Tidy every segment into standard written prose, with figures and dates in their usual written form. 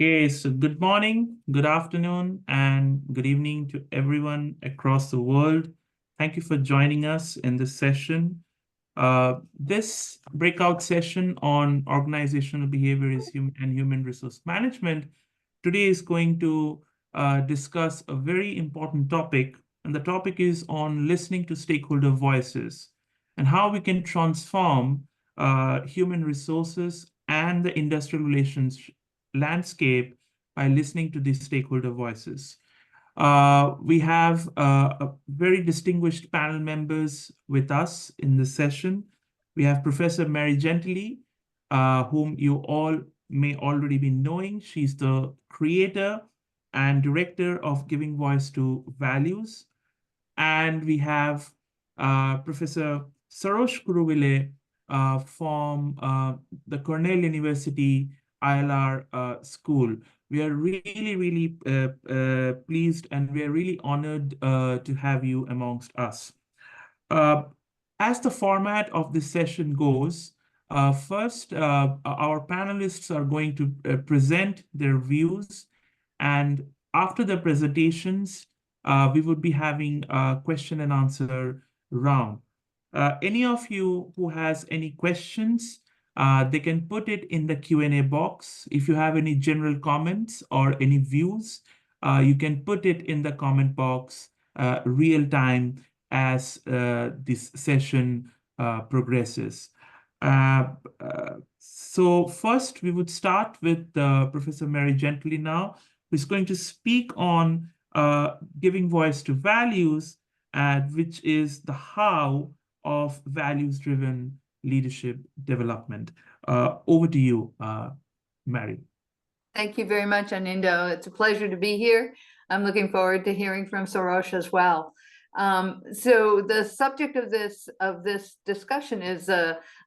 Okay, so good morning, good afternoon, and good evening to everyone across the world. Thank you for joining us in this session. This breakout session on organizational behavior and human resource management today is going to discuss a very important topic, and the topic is on listening to stakeholder voices and how we can transform human resources and the industrial relations landscape by listening to these stakeholder voices. We have a very distinguished panel members with us in this session. We have Professor Mary Gentili, whom you all may already be knowing. She's the creator and director of Giving Voice to Values. And we have Professor Sarosh Kuruville from the Cornell University ILR School. We are really pleased, and we are really honored to have you amongst us. As the format of this session goes, first, our panelists are going to present their views, and after the presentations, we would be having a question and answer round. Any of you who has any questions, they can put it in the Q&A box. If you have any general comments or any views, you can put it in the comment box real time as this session progresses. So first, we would start with Professor Mary Gentili now, who's going to speak on giving voice to values, which is the how of values-driven leadership development. Over to you, Mary. Thank you very much, Anindo. It's a pleasure to be here. I'm looking forward to hearing from Sarosh as well. So the subject of this discussion is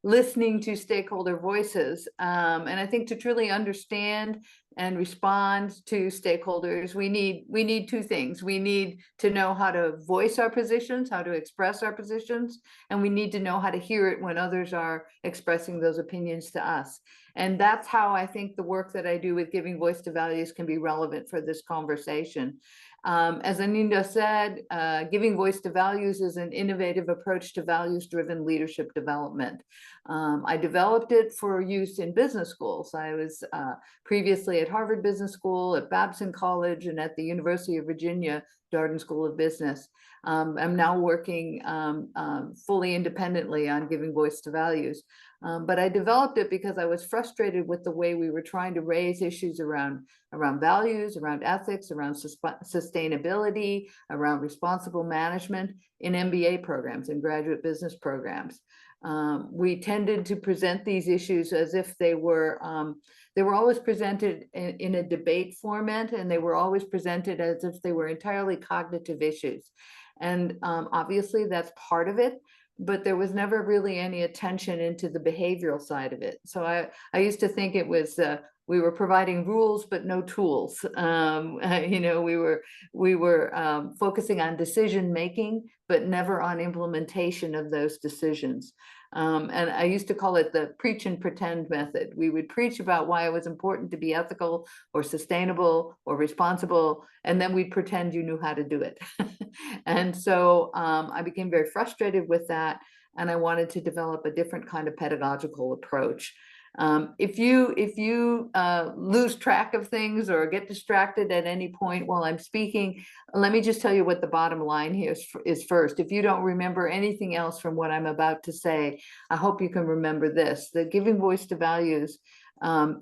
listening to stakeholder voices. And I think to truly understand and respond to stakeholders, we need two things. We need to know how to voice our positions, how to express our positions, and we need to know how to hear it when others are expressing those opinions to us. And that's how I think the work that I do with Giving Voice to Values can be relevant for this conversation. As Anindo said, Giving Voice to Values is an innovative approach to values-driven leadership development. I developed it for use in business schools. I was previously at Harvard Business School, at Babson College, and at the University of Virginia Darden School of Business. I'm now working fully independently on Giving Voice to Values. But I developed it because I was frustrated with the way we were trying to raise issues around values, around ethics, around sustainability, around responsible management in MBA programs and graduate business programs. We tended to present these issues as if they were always presented in a debate format, and they were always presented as if they were entirely cognitive issues. And obviously that's part of it, but there was never really any attention into the behavioral side of it. So I used to think it was we were providing rules but no tools. You know, we were focusing on decision making but never on implementation of those decisions. And I used to call it the preach and pretend method. We would preach about why it was important to be ethical or sustainable or responsible, and then we'd pretend you knew how to do it. And so I became very frustrated with that, and I wanted to develop a different kind of pedagogical approach. If you lose track of things or get distracted at any point while I'm speaking, let me just tell you what the bottom line here is first. If you don't remember anything else from what I'm about to say, I hope you can remember this. The Giving Voice to Values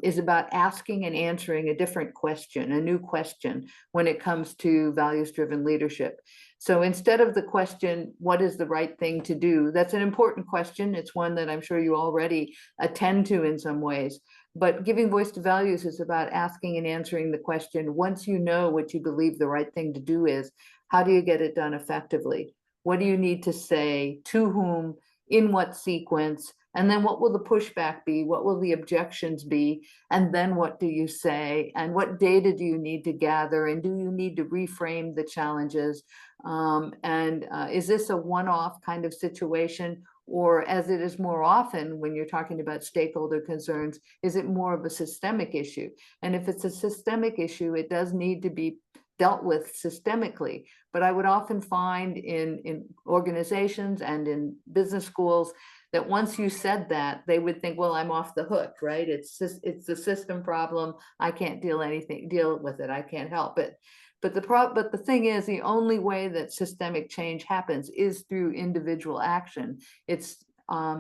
is about asking and answering a different question, a new question, when it comes to values-driven leadership. So instead of the question, what is the right thing to do? That's an important question. It's one that I'm sure you already attend to in some ways. But Giving Voice to Values is about asking and answering the question, once you know what you believe the right thing to do is, how do you get it done effectively? What do you need to say? To whom? In what sequence? And then what will the pushback be? What will the objections be? And then what do you say? And what data do you need to gather? And do you need to reframe the challenges? Is this a one-off kind of situation? Or as it is more often when you're talking about stakeholder concerns, is it more of a systemic issue? And if it's a systemic issue, it does need to be dealt with systemically. But I would often find in organizations and in business schools that once you said that, they would think, well, I'm off the hook, right? It's a system problem. I can't deal with it. I can't help it. But the thing is, the only way that systemic change happens is through individual action. It's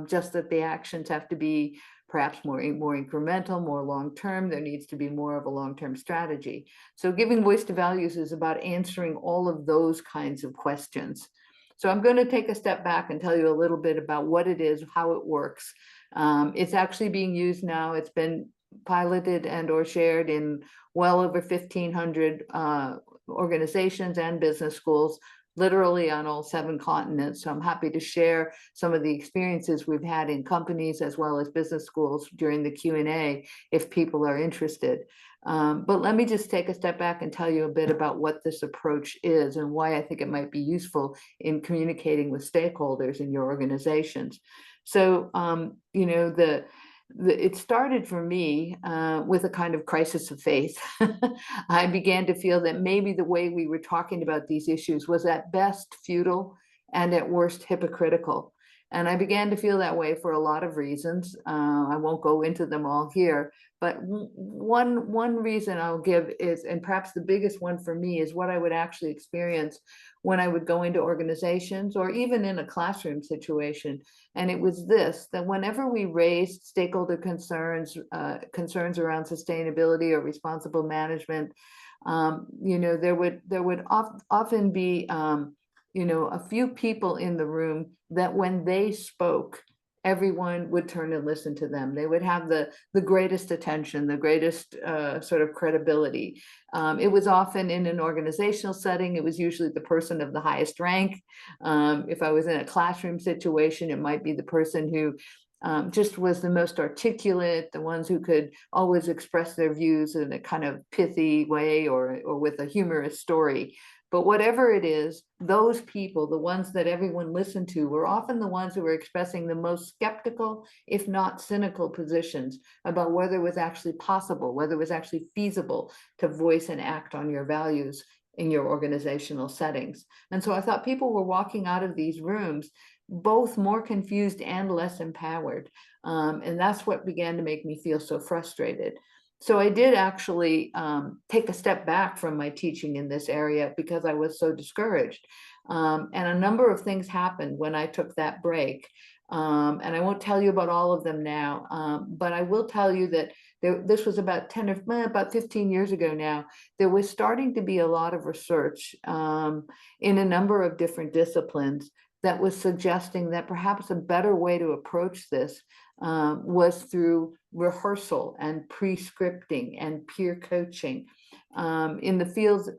just that the actions have to be perhaps more incremental, more long-term. There needs to be more of a long-term strategy. So giving voice to values is about answering all of those kinds of questions. So I'm going to take a step back and tell you a little bit about what it is, how it works. It's actually being used now. It's been piloted and or shared in well over 1,500 organizations and business schools, literally on all 7 continents. So I'm happy to share some of the experiences we've had in companies as well as business schools during the Q&A if people are interested. But let me just take a step back and tell you a bit about what this approach is and why I think it might be useful in communicating with stakeholders in your organizations. So, you know, it started for me with a kind of crisis of faith. I began to feel that maybe the way we were talking about these issues was at best futile and at worst hypocritical. And I began to feel that way for a lot of reasons. I won't go into them all here, but one reason I'll give is, and perhaps the biggest one for me, is what I would actually experience when I would go into organizations or even in a classroom situation. And it was this, that whenever we raised stakeholder concerns, concerns around sustainability or responsible management, you know, there would often be, you know, a few people in the room that when they spoke, everyone would turn and listen to them. They would have the greatest attention, the greatest sort of credibility. It was often in an organizational setting. It was usually the person of the highest rank. If I was in a classroom situation, it might be the person who just was the most articulate, the ones who could always express their views in a kind of pithy way or with a humorous story. But whatever it is, those people, the ones that everyone listened to, were often the ones who were expressing the most skeptical, if not cynical, positions about whether it was actually possible, whether it was actually feasible to voice and act on your values in your organizational settings. And so I thought people were walking out of these rooms both more confused and less empowered. And that's what began to make me feel so frustrated. So I did actually take a step back from my teaching in this area because I was so discouraged. And a number of things happened when I took that break. And I won't tell you about all of them now, but I will tell you that this was about 15 years ago now. There was starting to be a lot of research in a number of different disciplines that was suggesting that perhaps a better way to approach this was through rehearsal and pre-scripting and peer coaching. In the fields,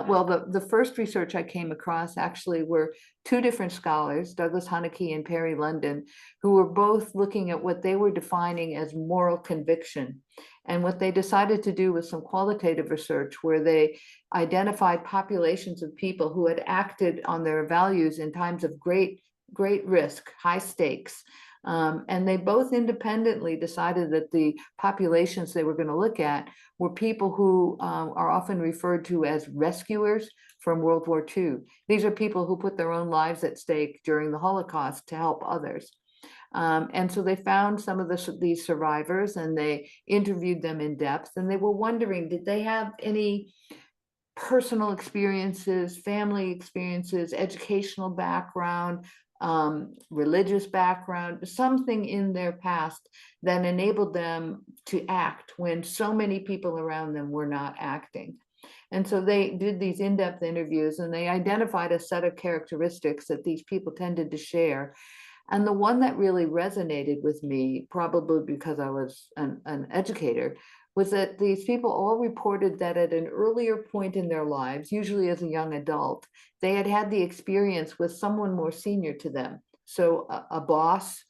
well, the first research I came across actually were 2 different scholars, Douglas Hunnicky and Perry London, who were both looking at what they were defining as moral conviction. And what they decided to do was some qualitative research where they identified populations of people who had acted on their values in times of great risk, high stakes. And they both independently decided that the populations they were going to look at were people who are often referred to as rescuers from World War II. These are people who put their own lives at stake during the Holocaust to help others. And so they found some of these survivors and they interviewed them in depth, and they were wondering, did they have any personal experiences, family experiences, educational background, religious background, something in their past that enabled them to act when so many people around them were not acting. And so they did these in-depth interviews and they identified a set of characteristics that these people tended to share. And the one that really resonated with me, probably because I was an educator, was that these people all reported that at an earlier point in their lives, usually as a young adult, they had had the experience with someone more senior to them. So a boss,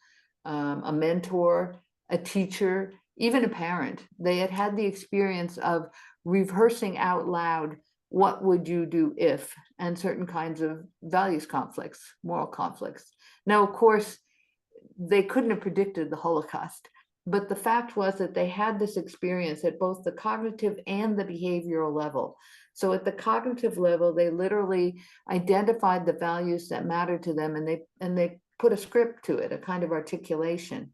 a mentor, a teacher, even a parent. They had had the experience of rehearsing out loud, what would you do if, and certain kinds of values conflicts, moral conflicts. Now, of course, they couldn't have predicted the Holocaust. But the fact was that they had this experience at both the cognitive and the behavioral level. So at the cognitive level, they literally identified the values that mattered to them, and they put a script to it, a kind of articulation.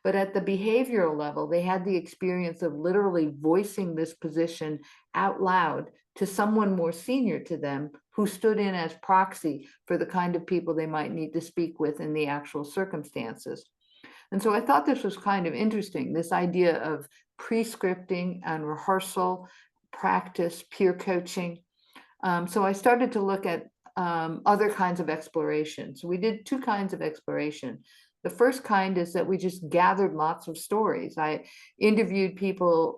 But at the behavioral level, they had the experience of literally voicing this position out loud to someone more senior to them who stood in as proxy for the kind of people they might need to speak with in the actual circumstances. And so I thought this was kind of interesting, this idea of pre-scripting and rehearsal, practice, peer coaching. So I started to look at other kinds of exploration. So we did two kinds of exploration. The first kind is that we just gathered lots of stories. I interviewed people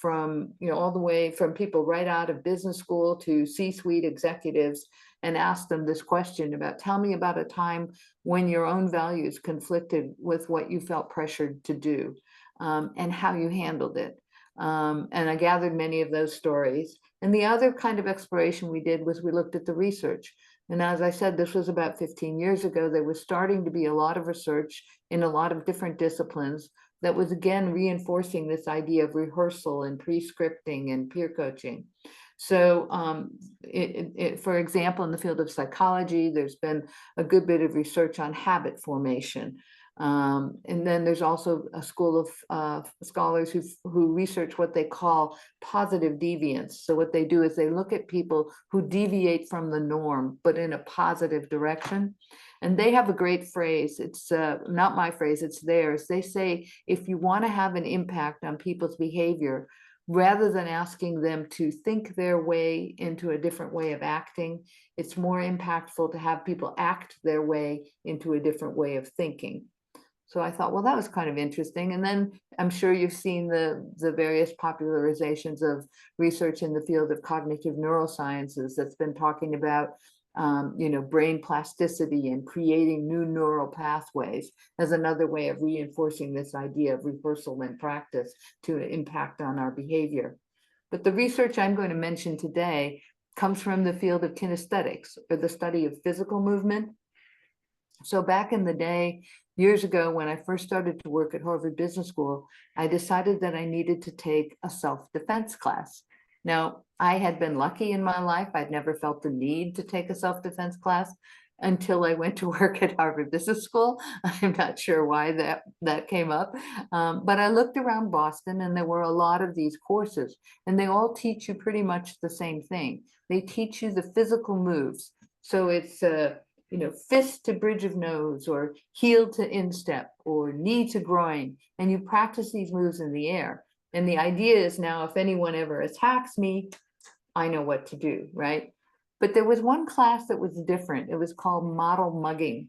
from, all the way from people right out of business school to C-suite executives, and asked them this question about, tell me about a time when your own values conflicted with what you felt pressured to do, and how you handled it. And I gathered many of those stories. And the other kind of exploration we did was we looked at the research. And as I said, this was about 15 years ago. There was starting to be a lot of research in a lot of different disciplines that was, again, reinforcing this idea of rehearsal and pre-scripting and peer coaching. So for example, in the field of psychology, there's been a good bit of research on habit formation. And then there's also a school of scholars who research what they call positive deviance. So what they do is they look at people who deviate from the norm, but in a positive direction. And they have a great phrase. It's not my phrase, it's theirs. They say, if you want to have an impact on people's behavior, rather than asking them to think their way into a different way of acting, it's more impactful to have people act their way into a different way of thinking. So I thought, well, that was kind of interesting. And then I'm sure you've seen the various popularizations of research in the field of cognitive neurosciences that's been talking about brain plasticity and creating new neural pathways as another way of reinforcing this idea of rehearsal and practice to impact on our behavior. But the research I'm going to mention today comes from the field of kinesthetics, or the study of physical movement. So back in the day, years ago, when I first started to work at Harvard Business School, I decided that I needed to take a self-defense class. Now, I had been lucky in my life. I'd never felt the need to take a self-defense class until I went to work at Harvard Business School. I'm not sure why that came up, but I looked around Boston and there were a lot of these courses, and they all teach you pretty much the same thing. They teach you the physical moves. So it's fist to bridge of nose, or heel to instep, or knee to groin, and you practice these moves in the air. And the idea is, now if anyone ever attacks me, I know what to do, right? But there was one class that was different. It was called model mugging.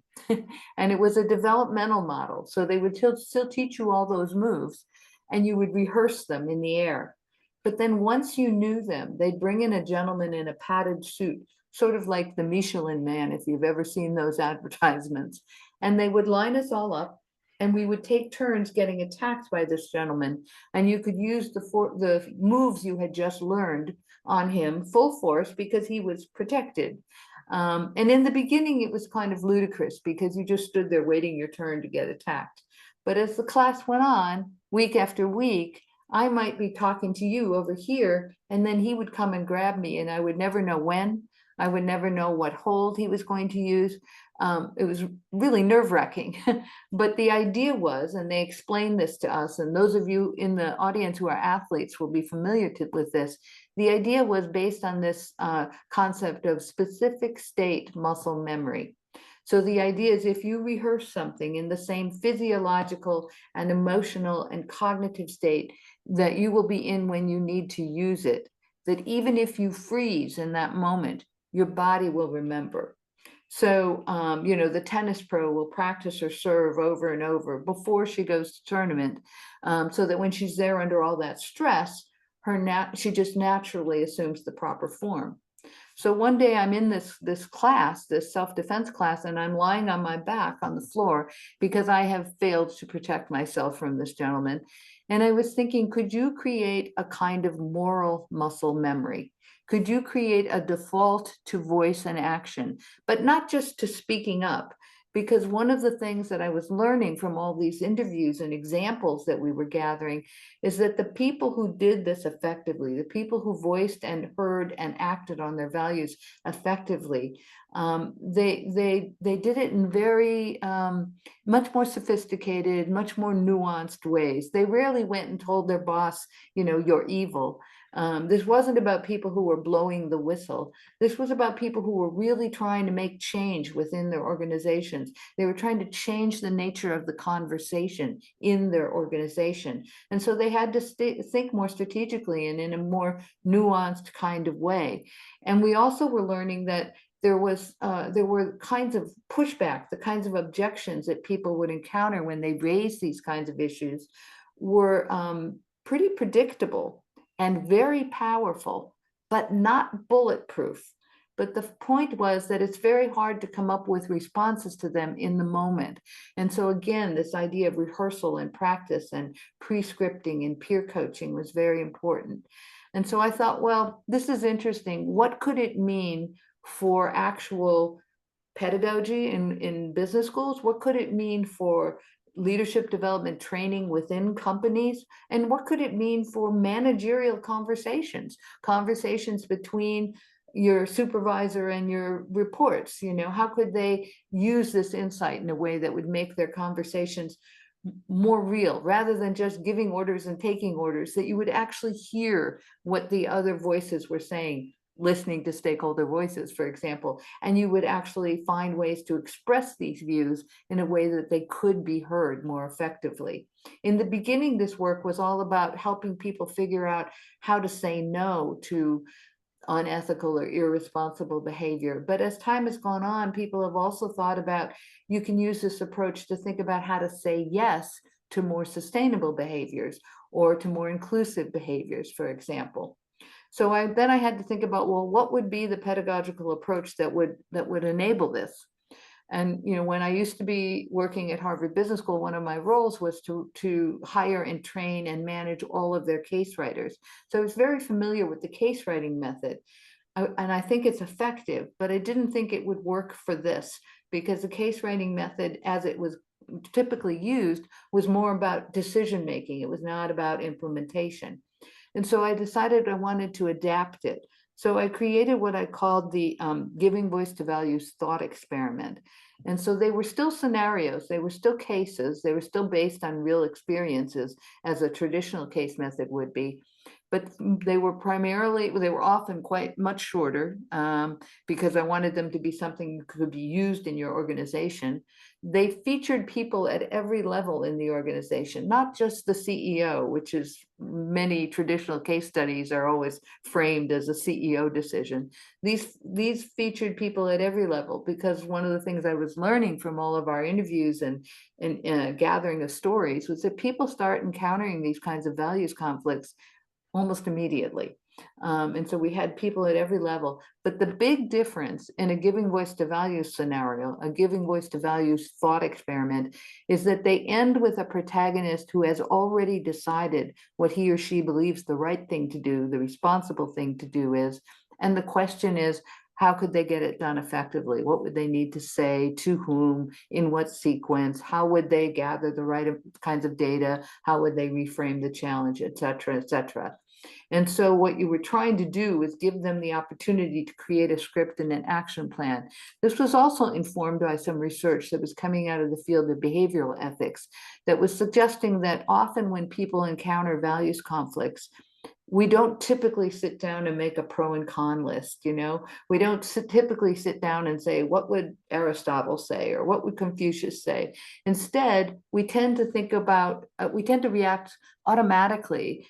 And it was a developmental model. So they would still teach you all those moves, and you would rehearse them in the air. But then once you knew them, they'd bring in a gentleman in a padded suit, sort of like the Michelin Man, if you've ever seen those advertisements. And they would line us all up, and we would take turns getting attacked by this gentleman. And you could use the moves you had just learned on him full force because he was protected. And in the beginning, it was kind of ludicrous because you just stood there waiting your turn to get attacked. But as the class went on, week after week, I might be talking to you over here, and then he would come and grab me, and I would never know when. I would never know what hold he was going to use. It was really nerve-wracking. But the idea was, and they explained this to us, and those of you in the audience who are athletes will be familiar with this, the idea was based on this concept of specific state muscle memory. So the idea is, if you rehearse something in the same physiological and emotional and cognitive state that you will be in when you need to use it, that even if you freeze in that moment, your body will remember. So, the tennis pro will practice her serve over and over before she goes to tournament, so that when she's there under all that stress, she just naturally assumes the proper form. So one day I'm in this class, this self-defense class, and I'm lying on my back on the floor because I have failed to protect myself from this gentleman. And I was thinking, could you create a kind of moral muscle memory? Could you create a default to voice and action, but not just to speaking up? because one of the things that I was learning from all these interviews and examples that we were gathering is that the people who did this effectively, the people who voiced and heard and acted on their values effectively, they did it in very much more sophisticated, much more nuanced ways. They rarely went and told their boss, you know, you're evil. This wasn't about people who were blowing the whistle. This was about people who were really trying to make change within their organizations. They were trying to change the nature of the conversation in their organization. And so they had to think more strategically and in a more nuanced kind of way. And we also were learning that there were kinds of pushback, the kinds of objections that people would encounter when they raised these kinds of issues were pretty predictable and very powerful, but not bulletproof. But the point was that it's very hard to come up with responses to them in the moment. And so again, this idea of rehearsal and practice and pre-scripting and peer coaching was very important. And so I thought, well, this is interesting. What could it mean for actual pedagogy in business schools? What could it mean for leadership development training within companies? And what could it mean for managerial conversations between your supervisor and your reports? You know, how could they use this insight in a way that would make their conversations more real, rather than just giving orders and taking orders, that you would actually hear what the other voices were saying, listening to stakeholder voices, for example, and you would actually find ways to express these views in a way that they could be heard more effectively. In the beginning, this work was all about helping people figure out how to say no to unethical or irresponsible behavior. But as time has gone on, people have also thought about, you can use this approach to think about how to say yes to more sustainable behaviors or to more inclusive behaviors, for example. So then I had to think about, well, what would be the pedagogical approach that would enable this? And you know, when I used to be working at Harvard Business School, one of my roles was to hire and train and manage all of their case writers. So I was very familiar with the case writing method. And I think it's effective, but I didn't think it would work for this, because the case writing method, as it was typically used, was more about decision making. It was not about implementation. And so I decided I wanted to adapt it. So I created what I called the Giving Voice to Values thought experiment. And so they were still scenarios, they were still cases, they were still based on real experiences, as a traditional case method would be. But they were often quite much shorter, because I wanted them to be something that could be used in your organization. They featured people at every level in the organization, not just the CEO, which is, many traditional case studies are always framed as a CEO decision. These featured people at every level, because one of the things I was learning from all of our interviews and gathering of stories was that people start encountering these kinds of values conflicts almost immediately. And so we had people at every level. But the big difference in a giving voice to values scenario, a giving voice to values thought experiment, is that they end with a protagonist who has already decided what he or she believes the right thing to do, the responsible thing to do is. And the question is, how could they get it done effectively? What would they need to say, to whom, in what sequence? How would they gather the right kinds of data? How would they reframe the challenge, et cetera, et cetera? And so what you were trying to do is give them the opportunity to create a script and an action plan. This was also informed by some research that was coming out of the field of behavioral ethics that was suggesting that often when people encounter values conflicts, we don't typically sit down and make a pro and con list. You know, we don't typically sit down and say, what would Aristotle say, or what would Confucius say? Instead, we tend to react automatically,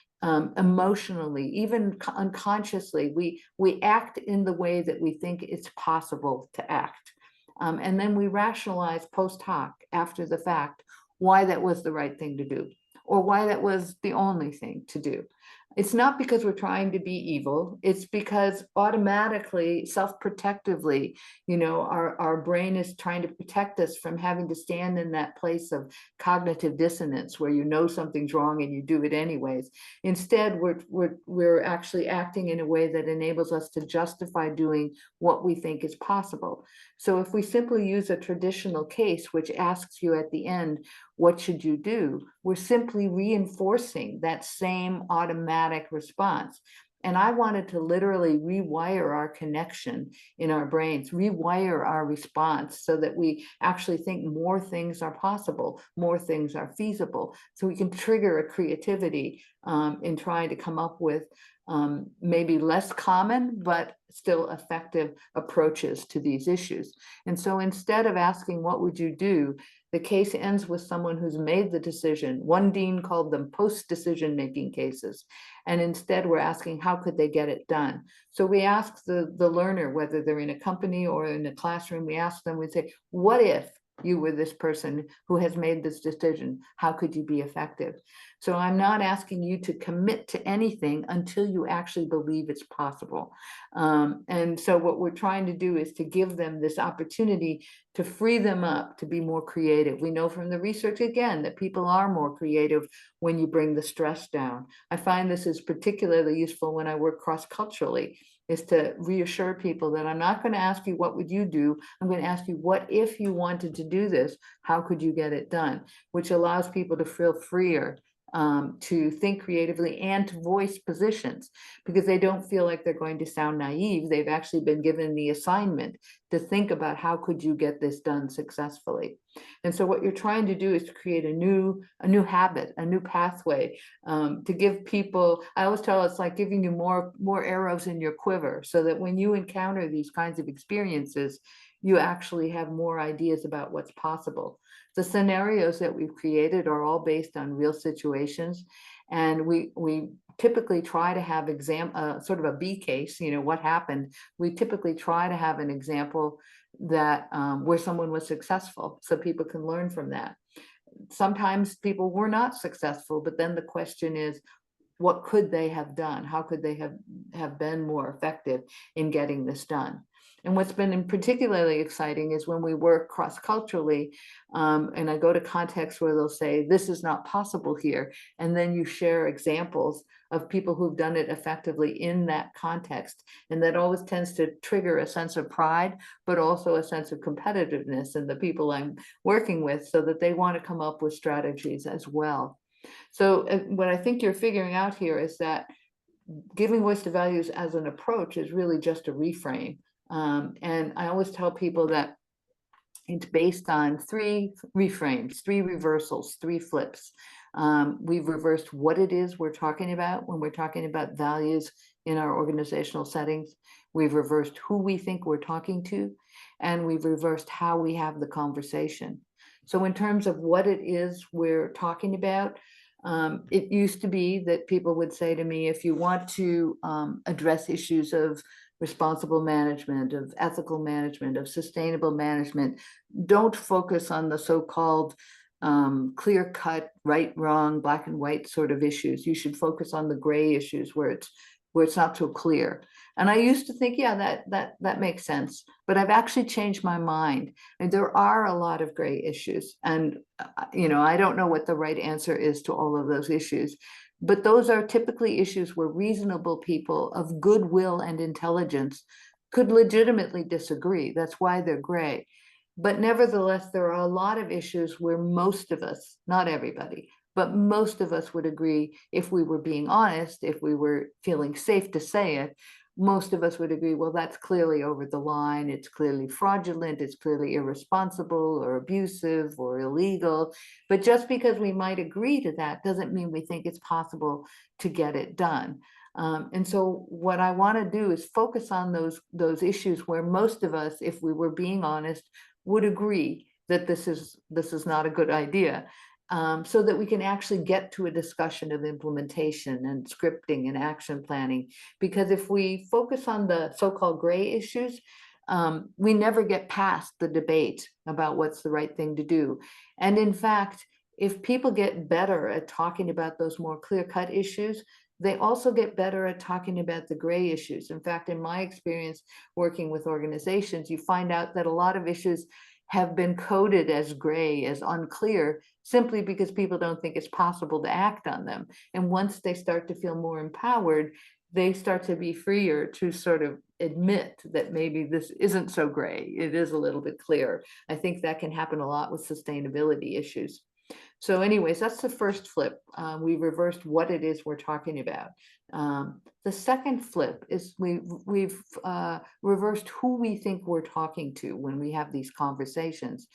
emotionally, even unconsciously. We act in the way that we think it's possible to act. And then we rationalize post hoc, after the fact, why that was the right thing to do, or why that was the only thing to do. It's not because we're trying to be evil. It's because automatically, self-protectively, our brain is trying to protect us from having to stand in that place of cognitive dissonance where you know something's wrong and you do it anyways. Instead, we're actually acting in a way that enables us to justify doing what we think is possible. So if we simply use a traditional case, which asks you at the end, what should you do? We're simply reinforcing that same automatic response. And I wanted to literally rewire our connection in our brains, rewire our response so that we actually think more things are possible, more things are feasible. So we can trigger a creativity in trying to come up with maybe less common, but still effective approaches to these issues. And so instead of asking, what would you do? The case ends with someone who's made the decision. One dean called them post-decision making cases. And instead we're asking, how could they get it done? So we ask the learner, whether they're in a company or in a classroom, we ask them, we say, what if you were this person who has made this decision? How could you be effective? So I'm not asking you to commit to anything until you actually believe it's possible. And so what we're trying to do is to give them this opportunity to free them up to be more creative. We know from the research, again, that people are more creative when you bring the stress down. I find this is particularly useful when I work cross-culturally, is to reassure people that I'm not going to ask you, what would you do? I'm going to ask you, what if you wanted to do this? How could you get it done? Which allows people to feel freer to think creatively and to voice positions, because they don't feel like they're going to sound naive. They've actually been given the assignment to think about how could you get this done successfully. And so what you're trying to do is to create a new habit, a new pathway, to give people, I always tell it's like giving you more arrows in your quiver, so that when you encounter these kinds of experiences, you actually have more ideas about what's possible. The scenarios that we've created are all based on real situations. And we typically try to have sort of a B case, what happened. We typically try to have an example that where someone was successful, so people can learn from that. Sometimes people were not successful, but then the question is, what could they have done? How could they have been more effective in getting this done? And what's been particularly exciting is when we work cross-culturally, and I go to contexts where they'll say, this is not possible here. And then you share examples of people who've done it effectively in that context. And that always tends to trigger a sense of pride, but also a sense of competitiveness in the people I'm working with, so that they want to come up with strategies as well. So what I think you're figuring out here is that giving voice to values as an approach is really just a reframe. And I always tell people that it's based on 3 reframes, 3 reversals, 3 flips. We've reversed what it is we're talking about when we're talking about values in our organizational settings. We've reversed who we think we're talking to, and we've reversed how we have the conversation. So in terms of what it is we're talking about, it used to be that people would say to me, if you want to address issues of responsible management, of ethical management, of sustainable management, don't focus on the so-called clear-cut, right, wrong, black and white sort of issues. You should focus on the gray issues where it's not so clear. And I used to think, yeah, that makes sense. But I've actually changed my mind. And there are a lot of gray issues. And, I don't know what the right answer is to all of those issues. But those are typically issues where reasonable people of goodwill and intelligence could legitimately disagree. That's why they're gray. But nevertheless, there are a lot of issues where most of us, not everybody, but most of us would agree, if we were being honest, if we were feeling safe to say it, most of us would agree, well, that's clearly over the line, it's clearly fraudulent, it's clearly irresponsible or abusive or illegal. But just because we might agree to that doesn't mean we think it's possible to get it done. And so what I want to do is focus on those issues where most of us, if we were being honest, would agree that this is not a good idea. So that we can actually get to a discussion of implementation and scripting and action planning. Because if we focus on the so-called gray issues, we never get past the debate about what's the right thing to do. And in fact, if people get better at talking about those more clear-cut issues, they also get better at talking about the gray issues. In fact, in my experience working with organizations, you find out that a lot of issues have been coded as gray, as unclear, simply because people don't think it's possible to act on them. And once they start to feel more empowered, they start to be freer to sort of admit that maybe this isn't so gray. It is a little bit clear. I think that can happen a lot with sustainability issues. So anyways, that's the first flip. We reversed what it is we're talking about. The second flip is we've reversed who we think we're talking to when we have these conversations.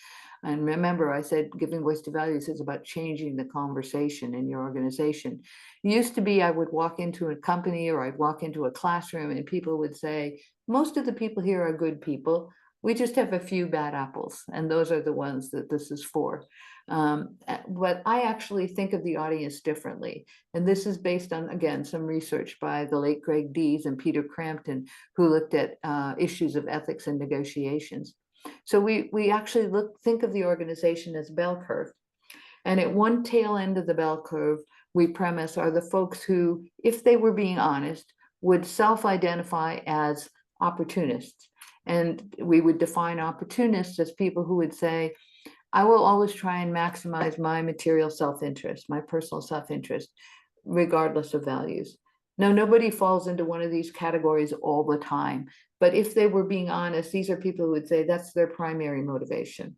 And remember, I said giving voice to values is about changing the conversation in your organization. It used to be I would walk into a company or I'd walk into a classroom and people would say, most of the people here are good people. We just have a few bad apples, and those are the ones that this is for. But I actually think of the audience differently. And this is based on, again, some research by the late Greg Dees and Peter Crampton, who looked at issues of ethics and negotiations. So we actually think of the organization as bell curve. And at one tail end of the bell curve, we premise are the folks who, if they were being honest, would self-identify as opportunists. And we would define opportunists as people who would say, I will always try and maximize my material self-interest, my personal self-interest, regardless of values. Now, nobody falls into one of these categories all the time, but if they were being honest, these are people who would say that's their primary motivation.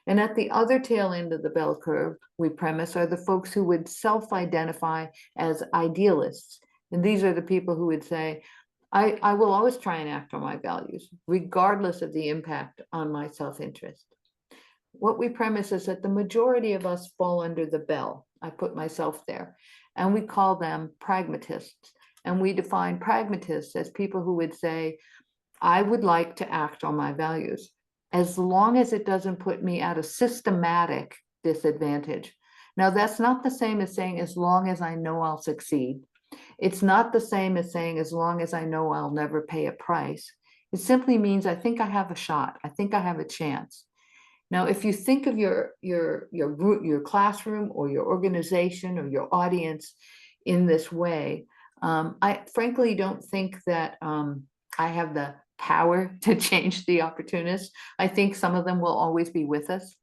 And at the other tail end of the bell curve, we premise, are the folks who would self-identify as idealists. And these are the people who would say, I will always try and act on my values, regardless of the impact on my self-interest. What we premise is that the majority of us fall under the bell. I put myself there. And we call them pragmatists. And we define pragmatists as people who would say, I would like to act on my values, as long as it doesn't put me at a systematic disadvantage. Now, that's not the same as saying, as long as I know I'll succeed. It's not the same as saying, as long as I know I'll never pay a price. It simply means I think I have a shot. I think I have a chance. Now, if you think of your group, your classroom or your organization or your audience in this way, I frankly don't think that I have the power to change the opportunists. I think some of them will always be with us.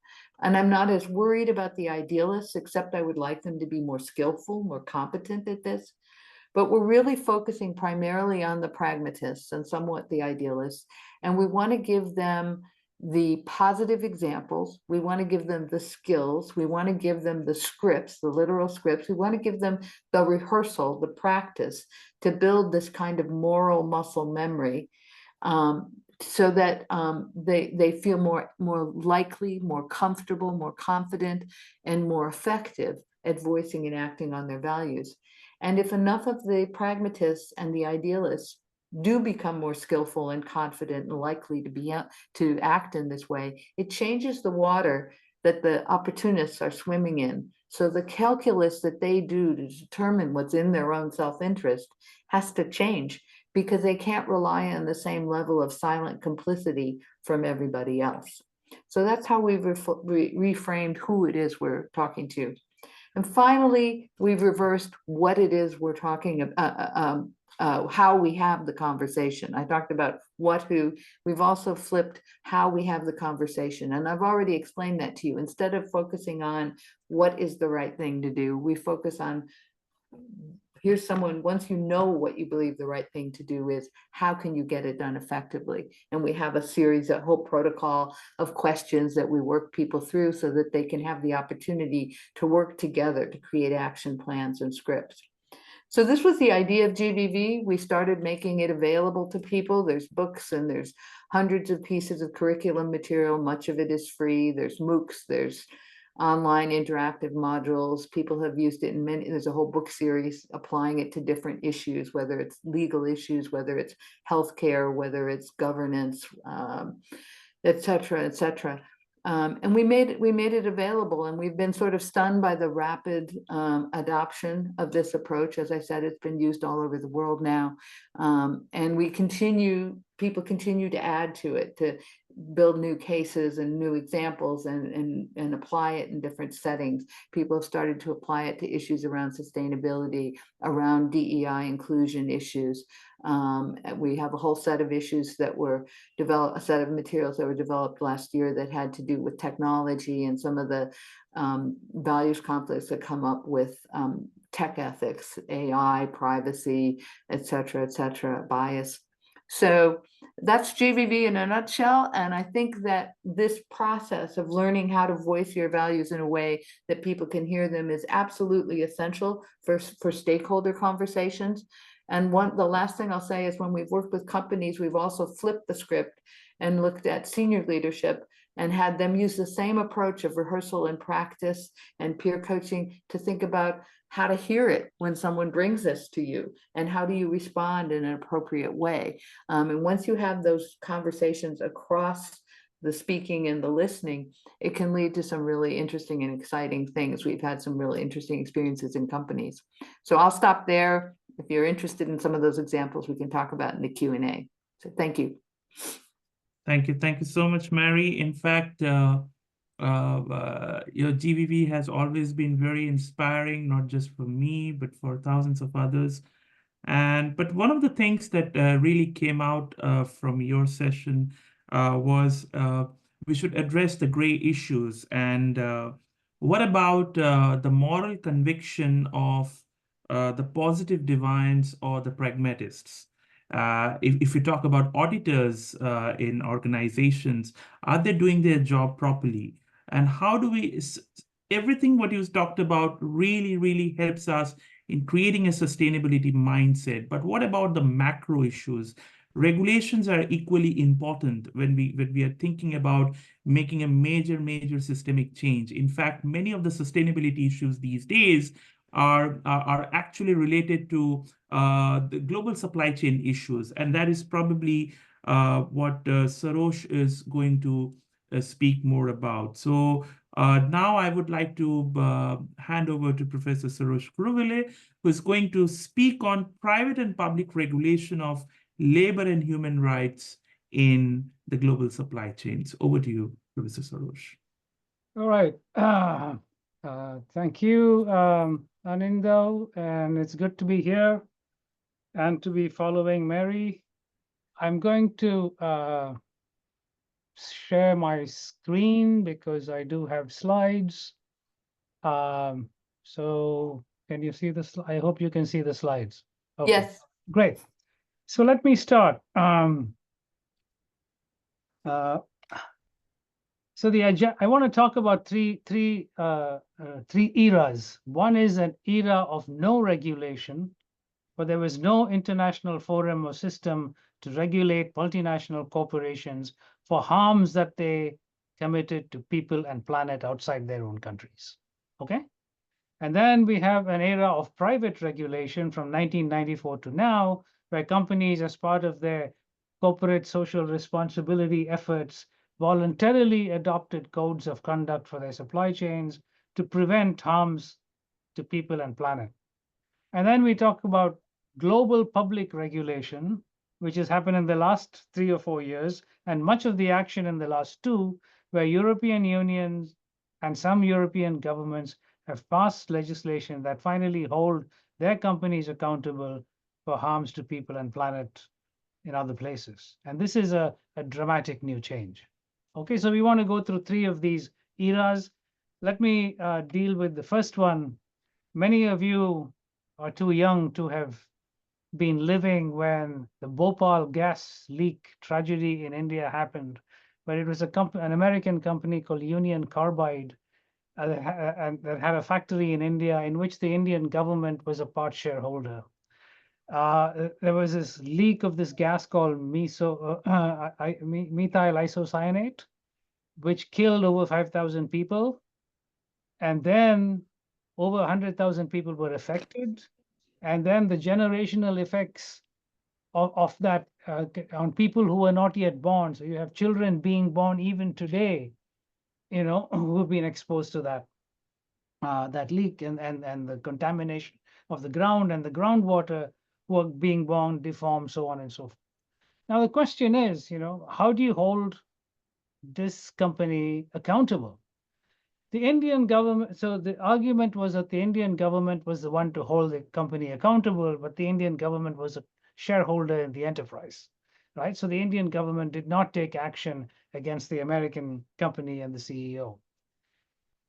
And I'm not as worried about the idealists, except I would like them to be more skillful, more competent at this. But we're really focusing primarily on the pragmatists and somewhat the idealists. And we want to give them the positive examples. We want to give them the skills. We want to give them the scripts, the literal scripts. We want to give them the rehearsal, the practice to build this kind of moral muscle memory, so that they feel more likely, more comfortable, more confident, and more effective at voicing and acting on their values. And if enough of the pragmatists and the idealists do become more skillful and confident and likely to act in this way, it changes the water that the opportunists are swimming in. So the calculus that they do to determine what's in their own self-interest has to change, because they can't rely on the same level of silent complicity from everybody else. So that's how we've reframed who it is we're talking to. And finally, we've reversed what it is we're talking about, how we have the conversation. I talked about what, who. We've also flipped how we have the conversation. And I've already explained that to you. Instead of focusing on what is the right thing to do, we focus on, here's someone, once you know what you believe the right thing to do is, how can you get it done effectively? And we have a series, a whole protocol of questions that we work people through so that they can have the opportunity to work together to create action plans and scripts. So this was the idea of GVV. We started making it available to people. There's books and there's hundreds of pieces of curriculum material. Much of it is free. There's MOOCs, there's online interactive modules. People have used it in many, there's a whole book series applying it to different issues, whether it's legal issues, whether it's healthcare, whether it's governance, et cetera, et cetera. And we made it available, and we've been sort of stunned by the rapid adoption of this approach. As I said, it's been used all over the world now, and people continue to add to it, to build new cases and new examples and apply it in different settings. People have started to apply it to issues around sustainability, around DEI inclusion issues. We have a whole set of issues that were developed, a set of materials that were developed last year that had to do with technology and some of the values conflicts that come up with tech ethics, AI, privacy, et cetera, bias. So that's GVV in a nutshell. And I think that this process of learning how to voice your values in a way that people can hear them is absolutely essential for stakeholder conversations. And the last thing I'll say is when we've worked with companies, we've also flipped the script and looked at senior leadership and had them use the same approach of rehearsal and practice and peer coaching to think about how to hear it when someone brings this to you and how do you respond in an appropriate way. And once you have those conversations across the speaking and the listening, it can lead to some really interesting and exciting things. We've had some really interesting experiences in companies. So I'll stop there. If you're interested in some of those examples, we can talk about in the Q&A. So thank you. Thank you so much, Mary. In fact, your GVV has always been very inspiring, not just for me, but for thousands of others. But one of the things that really came out from your session was we should address the gray issues. And what about the moral conviction of the positive divines or the pragmatists? If you talk about auditors in organizations, are they doing their job properly? And how do we, everything what you talked about really helps us in creating a sustainability mindset. But what about the macro issues? Regulations are equally important when we are thinking about making a major systemic change. In fact, many of the sustainability issues these days are actually related to the global supply chain issues, and that is probably what Sarosh is going to speak more about. So now I would like to hand over to Professor Sarosh Kuruville, who is going to speak on private and public regulation of labor and human rights in the global supply chains. Over to you, Professor Sarosh. All right. Thank you, Anindo, and it's good to be here and to be following Mary. I'm going to share my screen because I do have slides. So can you see this? I hope you can see the slides. Okay. Yes. Great. So let me start. So I want to talk about three eras. One is an era of no regulation, where there was no international forum or system to regulate multinational corporations for harms that they committed to people and planet outside their own countries. Okay? And then we have an era of private regulation from 1994 to now, where companies, as part of their corporate social responsibility efforts, voluntarily adopted codes of conduct for their supply chains to prevent harms to people and planet. And then we talk about global public regulation, which has happened in the last 3 or 4 years, and much of the action in the last 2, where European unions and some European governments have passed legislation that finally hold their companies accountable for harms to people and planet in other places. And this is a dramatic new change. Okay, so we want to go through 3 of these eras. Let me deal with the first one. Many of you are too young to have been living when the Bhopal gas leak tragedy in India happened, but it was an American company called Union Carbide that had a factory in India in which the Indian government was a part shareholder. There was this leak of this gas called methyl isocyanate, which killed over 5,000 people. And then over 100,000 people were affected. And then the generational effects of that on people who were not yet born. So you have children being born even today, who have been exposed to that leak and the contamination of the ground and the groundwater who are being born deformed, so on and so forth. Now the question is, how do you hold this company accountable. The Indian government, so the argument was that the Indian government was the one to hold the company accountable, but the Indian government was a shareholder in the enterprise, right? So the Indian government did not take action against the American company and the CEO.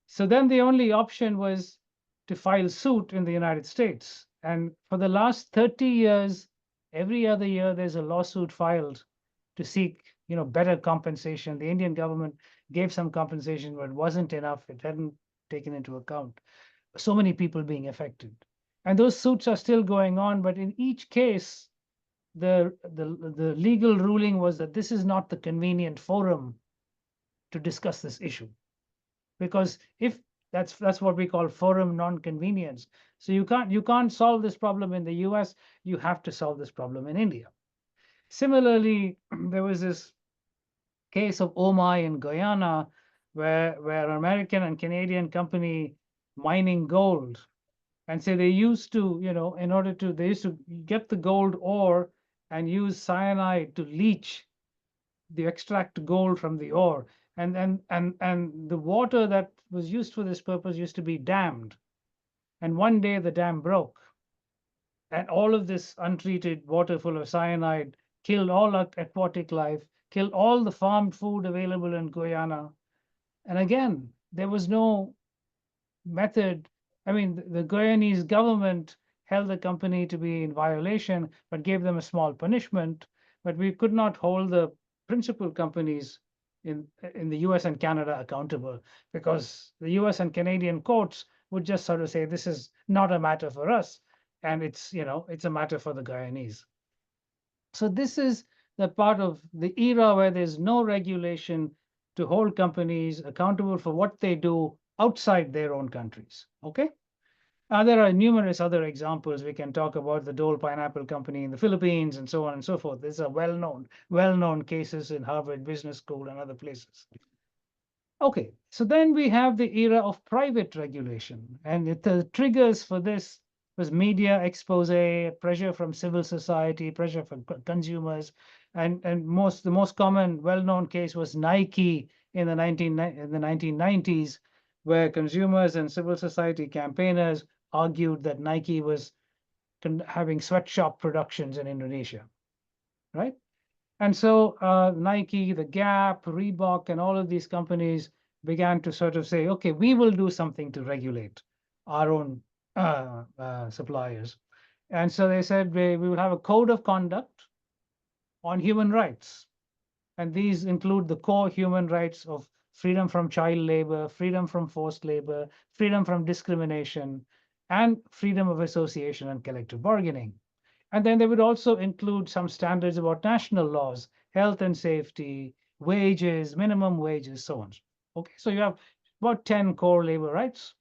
So then the only option was to file suit in the United States. And for the last 30 years, every other year, there's a lawsuit filed to seek, better compensation. The Indian government gave some compensation, but it wasn't enough. It hadn't taken into account so many people being affected. And those suits are still going on, but in each case, the legal ruling was that this is not the convenient forum to discuss this issue. Because if that's what we call forum non-convenience. So you can't solve this problem in the US, you have to solve this problem in India. Similarly, there was this case of Omai in Guyana, where an American and Canadian company mining gold. And so they used to, they used to get the gold ore and use cyanide to leach the extract gold from the ore. And the water that was used for this purpose used to be dammed. And one day the dam broke. And all of this untreated water full of cyanide killed all aquatic life, killed all the farmed food available in Guyana. And again, there was no method. I mean, the Guyanese government held the company to be in violation, but gave them a small punishment. But we could not hold the principal companies in the US and Canada accountable, because the US and Canadian courts would just sort of say this is not a matter for us, and it's a matter for the Guyanese. So this is the part of the era where there's no regulation to hold companies accountable for what they do outside their own countries. Okay. There are numerous other examples. We can talk about the Dole Pineapple Company in the Philippines and so on and so forth. These are well-known cases in Harvard Business School and other places. Okay, so then we have the era of private regulation, and the triggers for this was media expose, pressure from civil society, pressure from consumers, and the most common well-known case was Nike in the 1990s, where consumers and civil society campaigners argued that Nike was having sweatshop productions in Indonesia, right? And so Nike, the Gap, Reebok, and all of these companies began to sort of say, okay, we will do something to regulate our own suppliers. And so they said we will have a code of conduct on human rights. And these include the core human rights of freedom from child labor, freedom from forced labor, freedom from discrimination, and freedom of association and collective bargaining. And then they would also include some standards about national laws, health and safety, wages, minimum wages, so on. Okay, so you have about 10 core labor rights.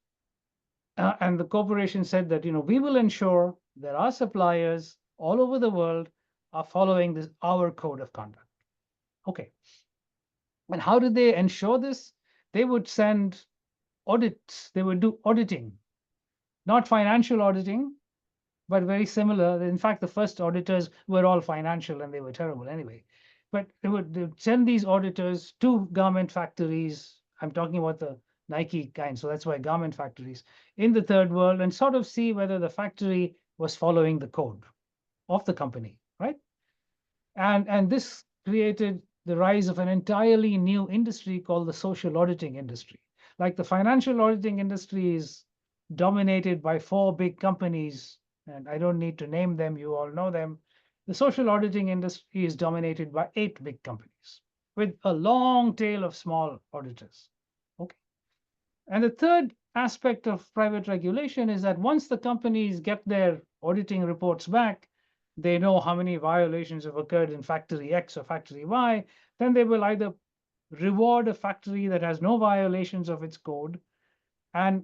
And the corporation said that, we will ensure that our suppliers all over the world are following our code of conduct. Okay. And how did they ensure this? They would send audits. They would do auditing, not financial auditing, but very similar. In fact, the first auditors were all financial and they were terrible anyway. But they would send these auditors to garment factories. I'm talking about the Nike kind, so that's why garment factories in the third world, and sort of see whether the factory was following the code of the company, right? And this created the rise of an entirely new industry called the social auditing industry. Like the financial auditing industry is dominated by 4 big companies, and I don't need to name them, you all know them. The social auditing industry is dominated by 8 big companies with a long tail of small auditors. Okay. And the third aspect of private regulation is that once the companies get their auditing reports back, they know how many violations have occurred in factory X or factory Y, then they will either reward a factory that has no violations of its code and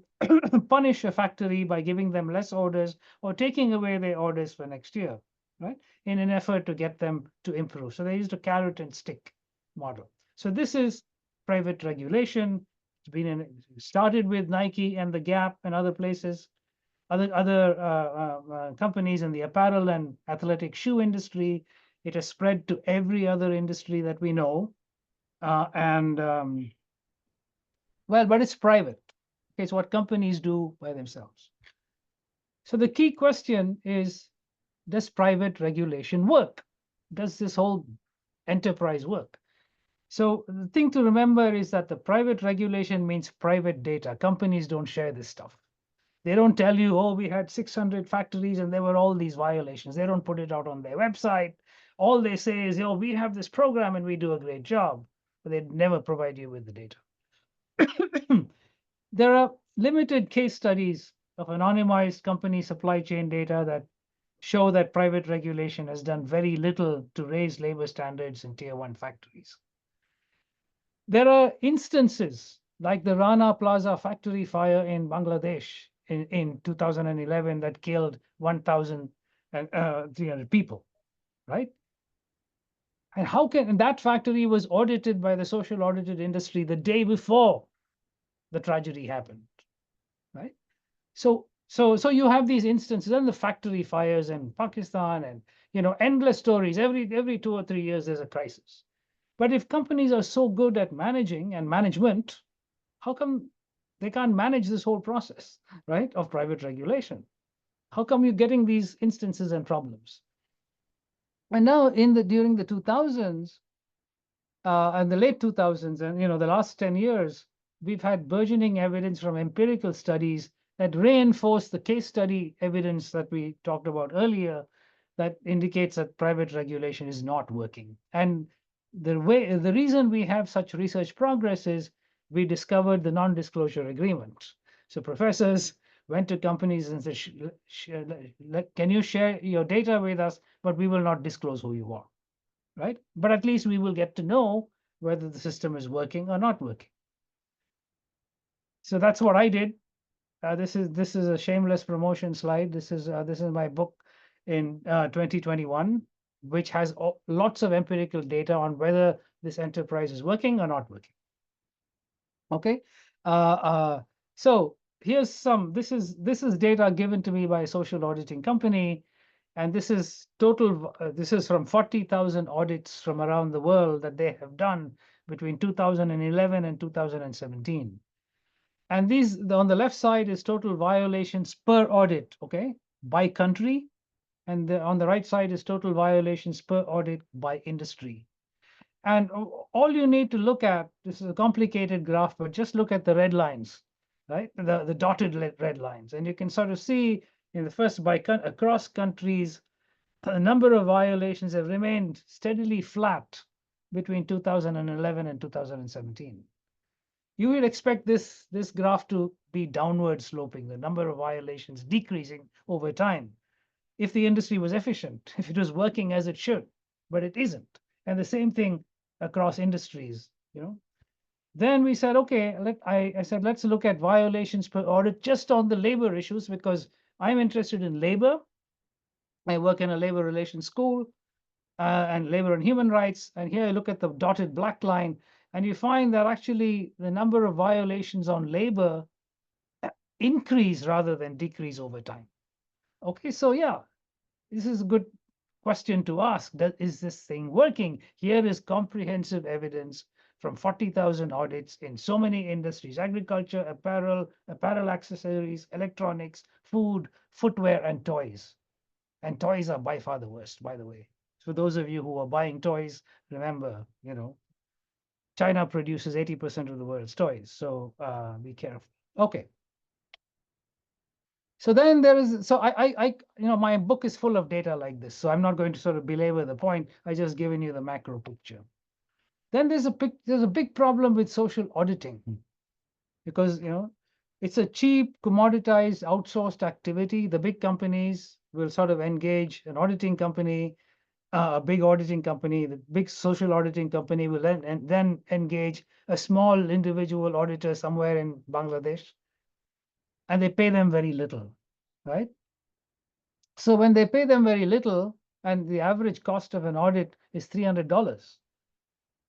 punish a factory by giving them less orders or taking away their orders for next year, right? In an effort to get them to improve. So they used a carrot and stick model. So this is private regulation. It's started with Nike and the Gap and other places, other companies in the apparel and athletic shoe industry. It has spread to every other industry that we know. and well, but it's private. Okay, it's what companies do by themselves. So the key question is, does private regulation work? Does this whole enterprise work? So the thing to remember is that the private regulation means private data. Companies don't share this stuff. They don't tell you, oh, we had 600 factories and there were all these violations. They don't put it out on their website. All they say is, oh, we have this program and we do a great job, but they never provide you with the data. There are limited case studies of anonymized company supply chain data that show that private regulation has done very little to raise labor standards in tier 1 factories. There are instances like the Rana Plaza factory fire in Bangladesh in 2011 that killed 1,300 people, right? And how can, and that factory was audited by the social audited industry the day before the tragedy happened, right? So you have these instances and the factory fires in Pakistan and endless stories. Every 2 or 3 years there's a crisis. But if companies are so good at managing and management, how come they can't manage this whole process, right, of private regulation? How come you're getting these instances and problems? And now during the 2000s and the late 2000s and the last 10 years, we've had burgeoning evidence from empirical studies that reinforce the case study evidence that we talked about earlier that indicates that private regulation is not working. And the reason we have such research progress is we discovered the non-disclosure agreement. So professors went to companies and said, can you share your data with us, but we will not disclose who you are, right? But at least we will get to know whether the system is working or not working. So that's what I did. This is a shameless promotion slide. This is my book in 2021, which has lots of empirical data on whether this enterprise is working or not working. Okay, so here's some. This is data given to me by a social auditing company, and this is total. This is from 40,000 audits from around the world that they have done between 2011 and 2017. And these, on the left side is total violations per audit, okay, by country. And on the right side is total violations per audit by industry. And all you need to look at, this is a complicated graph, but just look at the red lines, right? The dotted red lines. And you can sort of see in the first across countries, the number of violations have remained steadily flat between 2011 and 2017. You would expect this graph to be downward sloping, the number of violations decreasing over time if the industry was efficient, if it was working as it should, but it isn't. And the same thing across industries, Then we said, okay, I said, let's look at violations per audit just on the labor issues because I'm interested in labor. I work in a labor relations school and labor and human rights. And here I look at the dotted black line, and you find that actually the number of violations on labor increase rather than decrease over time. Okay, so yeah, this is a good question to ask. Is this thing working? Here is comprehensive evidence from 40,000 audits in so many industries: agriculture, apparel accessories, electronics, food, footwear, and toys. And toys are by far the worst, by the way. For those of you who are buying toys, remember, China produces 80% of the world's toys, so be careful. Okay. So then there is, so my book is full of data like this, so I'm not going to sort of belabor the point. I just given you the macro picture. Then there's a big problem with social auditing because it's a cheap, commoditized, outsourced activity. The big companies will sort of engage an auditing company, a big auditing company. The big social auditing company will then engage a small individual auditor somewhere in Bangladesh, and they pay them very little, right? So when they pay them very little, and the average cost of an audit is $300,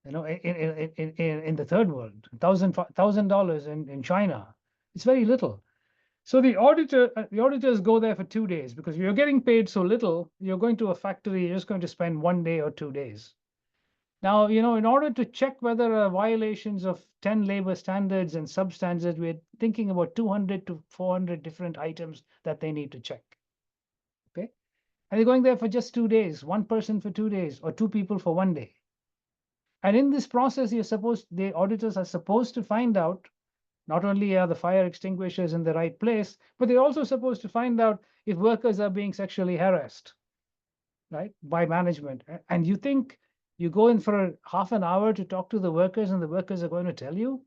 in the third world, $1,000 in China, it's very little. So the auditors go there for 2 days because you're getting paid so little. You're going to a factory, you're just going to spend 1 day or 2 days. Now, in order to check whether violations of 10 labor standards and substandards, we're thinking about 200 to 400 different items that they need to check. Okay. And they're going there for just 2 days, one person for 2 days, or two people for 1 day. And in this process, the auditors are supposed to find out not only are the fire extinguishers in the right place, but they're also supposed to find out if workers are being sexually harassed, right, by management. And you think you go in for half an hour to talk to the workers and the workers are going to tell you?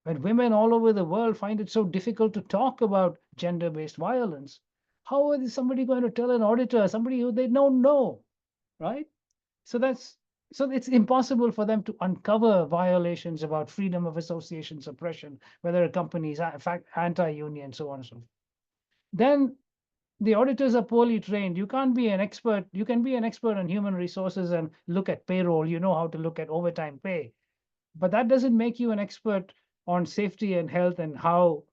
When women all over the world find it so difficult to talk about gender-based violence, how is somebody going to tell an auditor, somebody who they don't know, right? So it's impossible for them to uncover violations about freedom of association suppression, whether a company is in fact anti-union, so on and so forth. Then the auditors are poorly trained. You can't be an expert. You can be an expert on human resources and look at payroll. You know how to look at overtime pay, but that doesn't make you an expert on safety and health and how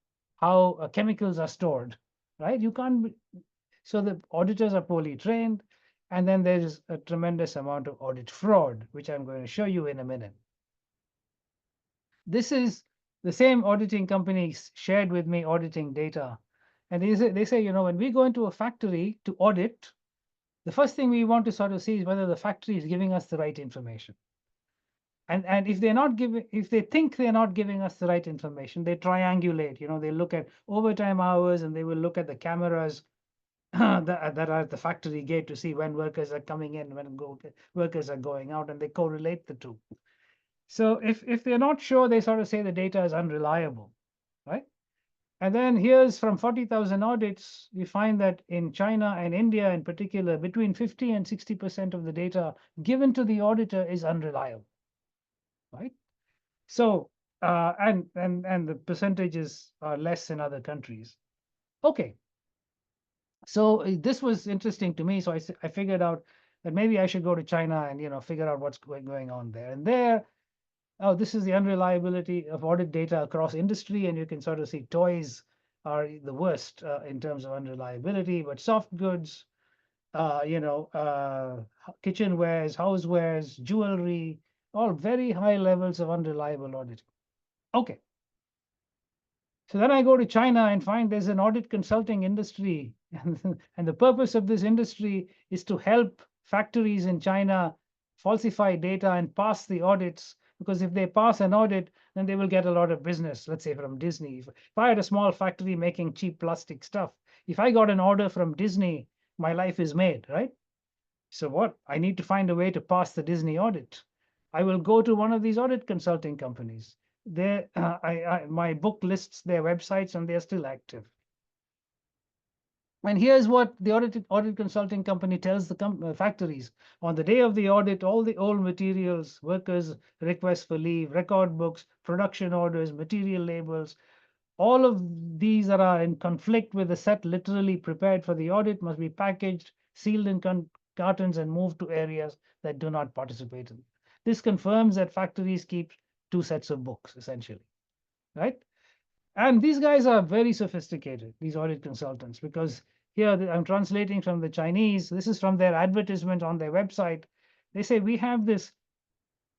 chemicals are stored, right? You can't. So the auditors are poorly trained, and then there's a tremendous amount of audit fraud, which I'm going to show you in a minute. This is the same auditing companies shared with me auditing data. And they say, when we go into a factory to audit, the first thing we want to sort of see is whether the factory is giving us the right information. And if they think they're not giving us the right information, they triangulate. They look at overtime hours and they will look at the cameras that are at the factory gate to see when workers are coming in, when workers are going out, and they correlate the two. So if they're not sure, they sort of say the data is unreliable, right? And then here's from 40,000 audits, we find that in China and India in particular, between 50 and 60% of the data given to the auditor is unreliable, right? So and the percentages are less in other countries. Okay. So this was interesting to me. So I figured out that maybe I should go to China and figure out what's going on there. And there, oh, this is the unreliability of audit data across industry, and you can sort of see toys are the worst in terms of unreliability, but soft goods, kitchenwares, housewares, jewelry, all very high levels of unreliable auditing. Okay. So then I go to China and find there's an audit consulting industry. And the purpose of this industry is to help factories in China falsify data and pass the audits. Because if they pass an audit, then they will get a lot of business, let's say from Disney. If I had a small factory making cheap plastic stuff, if I got an order from Disney, my life is made, right? So what? I need to find a way to pass the Disney audit. I will go to one of these audit consulting companies. My book lists their websites and they're still active. And here's what the audit consulting company tells the factories. On the day of the audit, all the old materials, workers' requests for leave, record books, production orders, material labels, all of these that are in conflict with the set literally prepared for the audit must be packaged, sealed in cartons, and moved to areas that do not participate in. This confirms that factories keep two sets of books, essentially, right? And these guys are very sophisticated, these audit consultants, because here I'm translating from the Chinese. This is from their advertisement on their website. They say we have this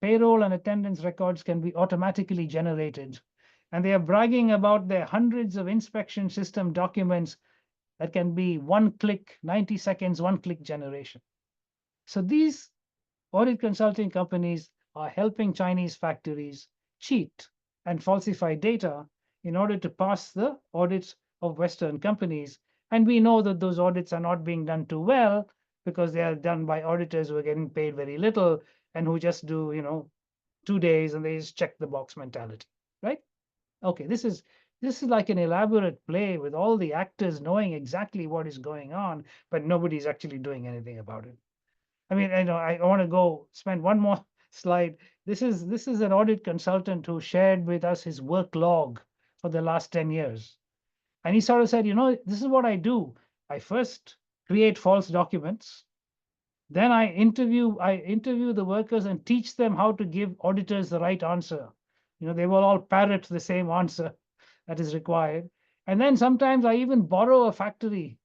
payroll and attendance records can be automatically generated. And they are bragging about their hundreds of inspection system documents that can be one click, 90 seconds, one click generation. So these audit consulting companies are helping Chinese factories cheat and falsify data in order to pass the audits of Western companies. And we know that those audits are not being done too well because they are done by auditors who are getting paid very little and who just do 2 days and they just check the box mentality, right? Okay, this is like an elaborate play with all the actors knowing exactly what is going on, but nobody's actually doing anything about it. I mean, I want to go spend one more slide. This is an audit consultant who shared with us his work log for the last 10 years. And he sort of said, this is what I do. I first create false documents. Then I interview the workers and teach them how to give auditors the right answer. They will all parrot the same answer that is required. And then sometimes I even borrow a factory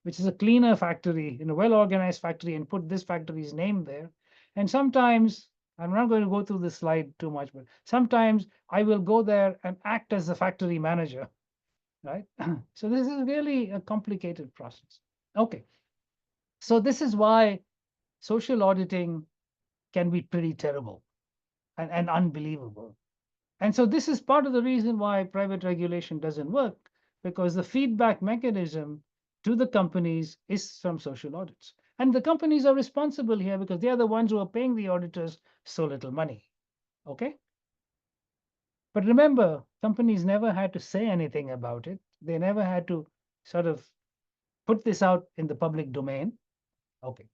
which is a cleaner factory, in a well-organized factory, and put this factory's name there. And sometimes I'm not going to go through this slide too much, but sometimes I will go there and act as the factory manager, right? So this is really a complicated process. Okay, so this is why social auditing can be pretty terrible and unbelievable. And so this is part of the reason why private regulation doesn't work, because the feedback mechanism to the companies is from social audits. And the companies are responsible here because they are the ones who are paying the auditors so little money. Okay? But remember, companies never had to say anything about it. They never had to sort of put this out in the public domain. Okay.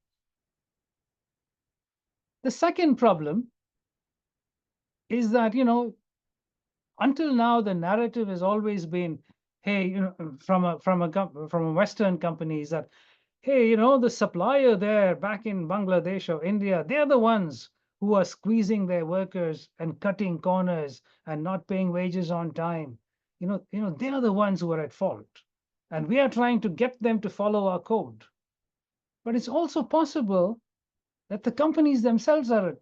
The second problem is that, until now the narrative has always been, hey, from a Western companies that, hey, the supplier there back in Bangladesh or India, they're the ones who are squeezing their workers and cutting corners and not paying wages on time. They are the ones who are at fault, and we are trying to get them to follow our code. But it's also possible that the companies themselves are at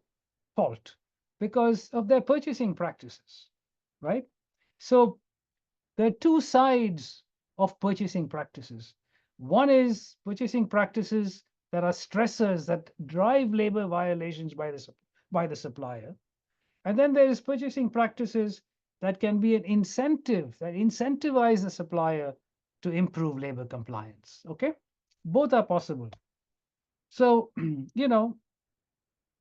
fault because of their purchasing practices, right? So there are two sides of purchasing practices. One is purchasing practices that are stressors that drive labor violations by the supplier. And then there is purchasing practices that can be an incentive that incentivize the supplier to improve labor compliance. Okay, both are possible. So,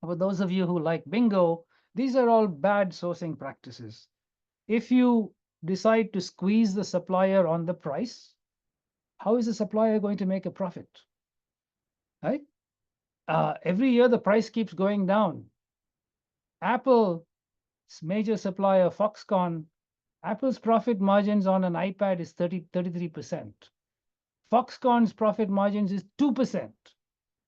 for those of you who like bingo, these are all bad sourcing practices. If you decide to squeeze the supplier on the price, how is the supplier going to make a profit? Right? Every year the price keeps going down. Apple's major supplier, Foxconn, Apple's profit margins on an iPad is 33%. Foxconn's profit margins is 2%.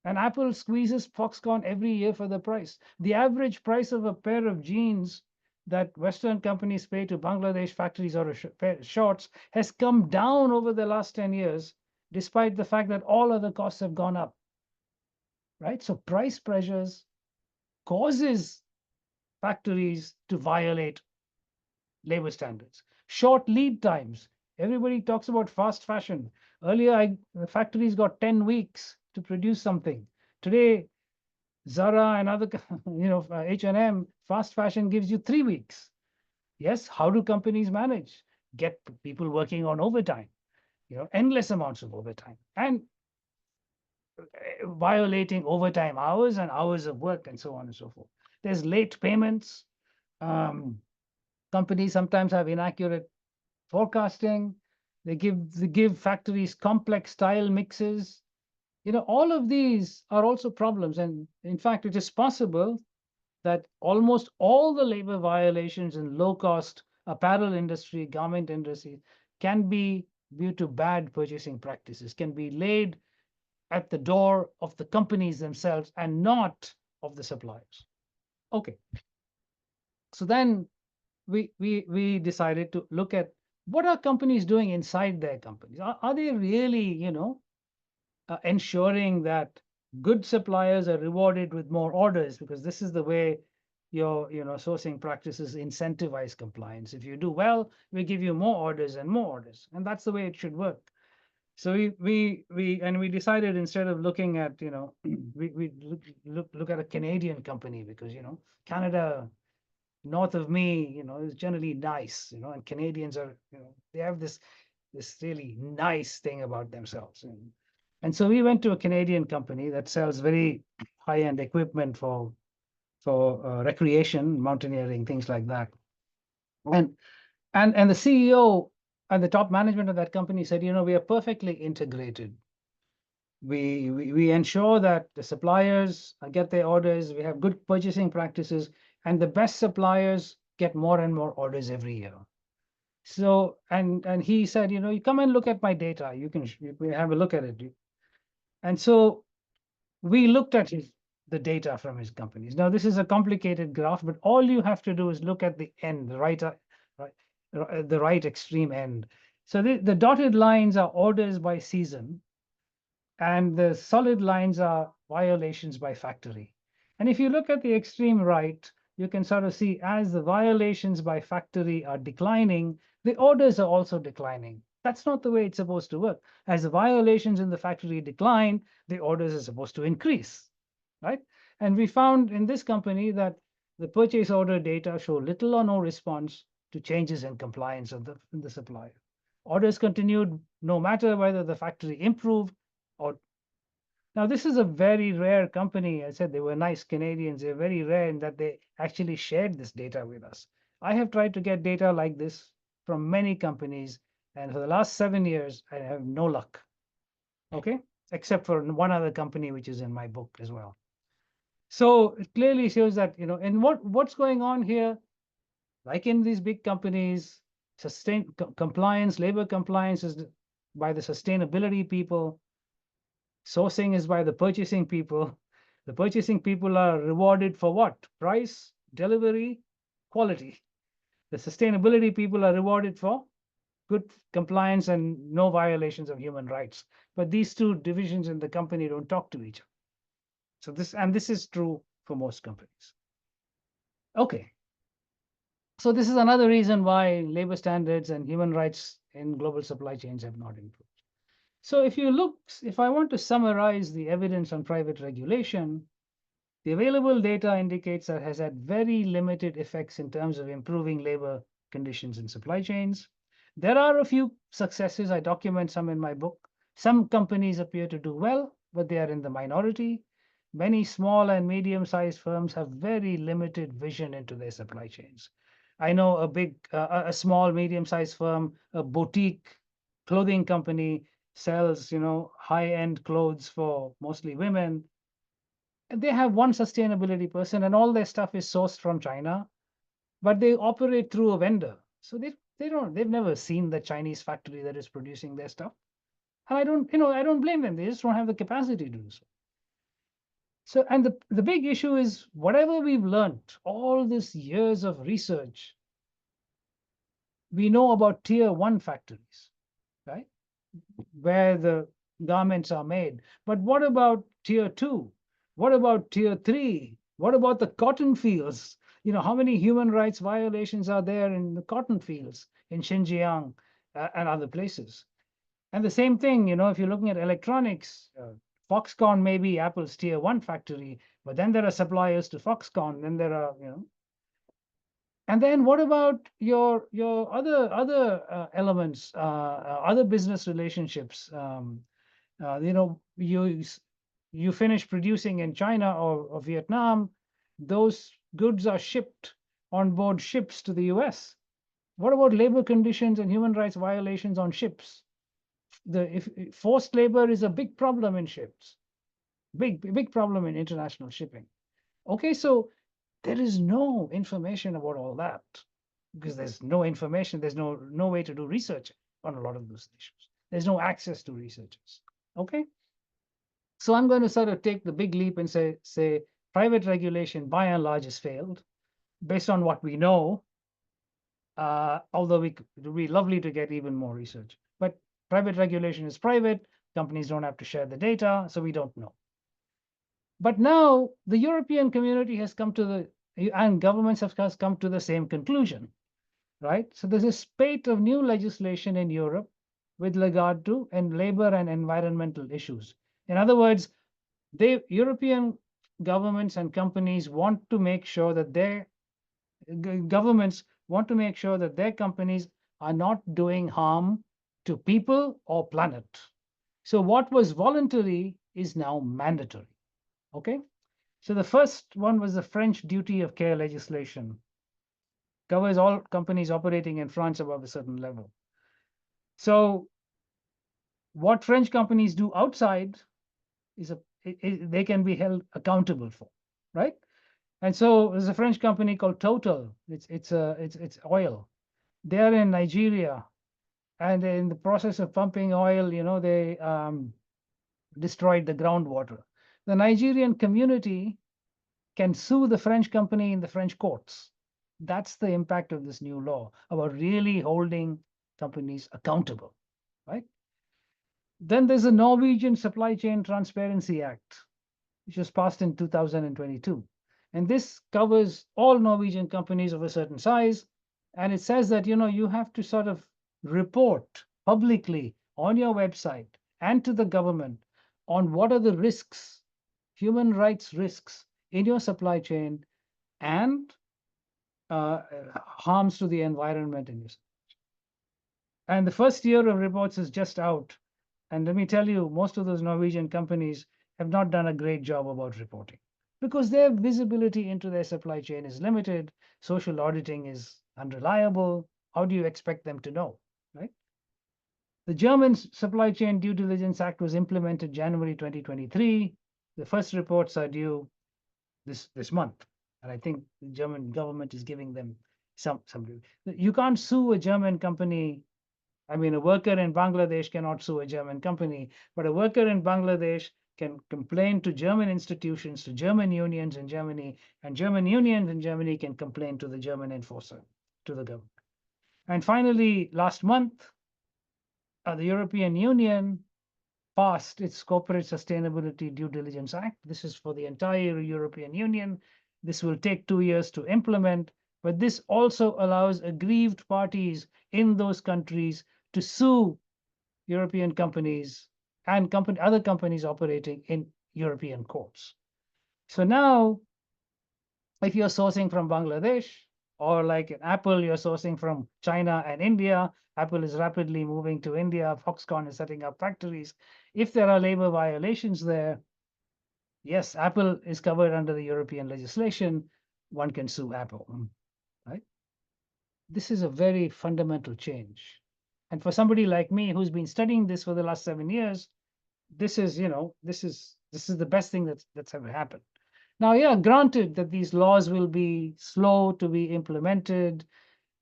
And Apple squeezes Foxconn every year for the price. The average price of a pair of jeans that Western companies pay to Bangladesh factories or shorts has come down over the last 10 years, despite the fact that all other costs have gone up. Right? So price pressures causes factories to violate labor standards. Short lead times. Everybody talks about fast fashion. Earlier, the factories got 10 weeks to produce something. Today, Zara and other, H&M, fast fashion gives you 3 weeks. Yes, how do companies manage? Get people working on overtime, endless amounts of overtime, and violating overtime hours and hours of work and so on and so forth. There's late payments. Companies sometimes have inaccurate forecasting. They give factories complex style mixes. All of these are also problems. And in fact, it is possible that almost all the labor violations in low-cost apparel industry, garment industry, can be due to bad purchasing practices, can be laid at the door of the companies themselves and not of the suppliers. Okay. So then we decided to look at what are companies doing inside their companies. Are they really, ensuring that good suppliers are rewarded with more orders, because this is the way your sourcing practices incentivize compliance. If you do well, we give you more orders and more orders, and that's the way it should work. So we decided, instead of looking at we look at a Canadian company, because Canada north of me is generally nice, and Canadians are they have this really nice thing about themselves. And so we went to a Canadian company that sells very high-end equipment for recreation, mountaineering, things like that. And the CEO and the top management of that company said, we are perfectly integrated. We ensure that the suppliers get their orders. We have good purchasing practices, and the best suppliers get more and more orders every year. So and he said, you come and look at my data. You can have a look at it. And so we looked at the data from his companies. Now, this is a complicated graph, but all you have to do is look at the end, the right extreme end. So the dotted lines are orders by season, and the solid lines are violations by factory. And if you look at the extreme right, you can sort of see as the violations by factory are declining, the orders are also declining. That's not the way it's supposed to work. As the violations in the factory decline, the orders are supposed to increase, right? And we found in this company that the purchase order data show little or no response to changes in compliance of the supplier. Orders continued no matter whether the factory improved or. Now, this is a very rare company. I said they were nice Canadians. They're very rare in that they actually shared this data with us. I have tried to get data like this from many companies, and for the last 7 years, I have no luck. Okay, except for one other company, which is in my book as well. So it clearly shows that, and what's going on here, like in these big companies, compliance, labor compliance is by the sustainability people. Sourcing is by the purchasing people. The purchasing people are rewarded for what? Price, delivery, quality. The sustainability people are rewarded for good compliance and no violations of human rights. But these two divisions in the company don't talk to each other. So this is true for most companies. Okay. So this is another reason why labor standards and human rights in global supply chains have not improved. So if I want to summarize the evidence on private regulation, the available data indicates that it has had very limited effects in terms of improving labor conditions in supply chains. There are a few successes. I document some in my book. Some companies appear to do well, but they are in the minority. Many small and medium-sized firms have very limited vision into their supply chains. I know a small, medium-sized firm, a boutique clothing company sells, high-end clothes for mostly women. And they have one sustainability person, and all their stuff is sourced from China, but they operate through a vendor. So they've never seen the Chinese factory that is producing their stuff. And I don't blame them. They just don't have the capacity to do so. So, and the big issue is whatever we've learned, all these years of research, we know about tier one factories, right? Where the garments are made. But what about tier two? What about tier three? What about the cotton fields? How many human rights violations are there in the cotton fields in Xinjiang and other places? And the same thing, if you're looking at electronics, Foxconn may be Apple's tier one factory, but then there are suppliers to Foxconn, then there are, and then what about your elements, other business relationships? You finish producing in China or Vietnam, those goods are shipped on board ships to the US. What about labor conditions and human rights violations on ships? If forced labor is a big problem in ships, big problem in international shipping. Okay, so there is no information about all that because there's no information. There's no way to do research on a lot of those issues. There's no access to researchers. Okay, so I'm going to sort of take the big leap and say private regulation by and large has failed based on what we know. Although it would be lovely to get even more research, but private regulation is private. Companies don't have to share the data, so we don't know. But now the European community has come to and governments have come to the same conclusion, right? So there's a spate of new legislation in Europe with regard to labor and environmental issues. In other words, European governments and companies want to make sure that their governments want to make sure that their companies are not doing harm to people or planet. So what was voluntary is now mandatory. Okay, so the first one was the French duty of care legislation. Covers all companies operating in France above a certain level. So what French companies do outside is they can be held accountable for, right? And so there's a French company called Total. It's oil. They're in Nigeria, and in the process of pumping oil, they destroyed the groundwater. The Nigerian community can sue the French company in the French courts. That's the impact of this new law about really holding companies accountable, right? Then there's a Norwegian Supply Chain Transparency Act. which was passed in 2022. And this covers all Norwegian companies of a certain size. And it says that, you have to sort of report publicly on your website and to the government on what are the risks, human rights risks in your supply chain, and harms to the environment in your. And the first year of reports is just out. And let me tell you, most of those Norwegian companies have not done a great job about reporting because their visibility into their supply chain is limited. Social auditing is unreliable. How do you expect them to know, right? The German Supply Chain Due Diligence Act was implemented January 2023. The first reports are due this month. And I think the German government is giving them some. You can't sue a German company. I mean, a worker in Bangladesh cannot sue a German company, but a worker in Bangladesh can complain to German institutions, to German unions in Germany, and German unions in Germany can complain to the German enforcer, to the government. And finally, last month, the European Union passed its Corporate Sustainability Due Diligence Act. This is for the entire European Union. This will take 2 years to implement, but this also allows aggrieved parties in those countries to sue European companies and other companies operating in European courts. So now, if you're sourcing from Bangladesh, or like in Apple, you're sourcing from China and India, Apple is rapidly moving to India, Foxconn is setting up factories. If there are labor violations there, yes, Apple is covered under the European legislation. One can sue Apple, right? This is a very fundamental change. And for somebody like me who's been studying this for the last 7 years, this is, this is the best thing that's ever happened. Now, yeah, granted that these laws will be slow to be implemented,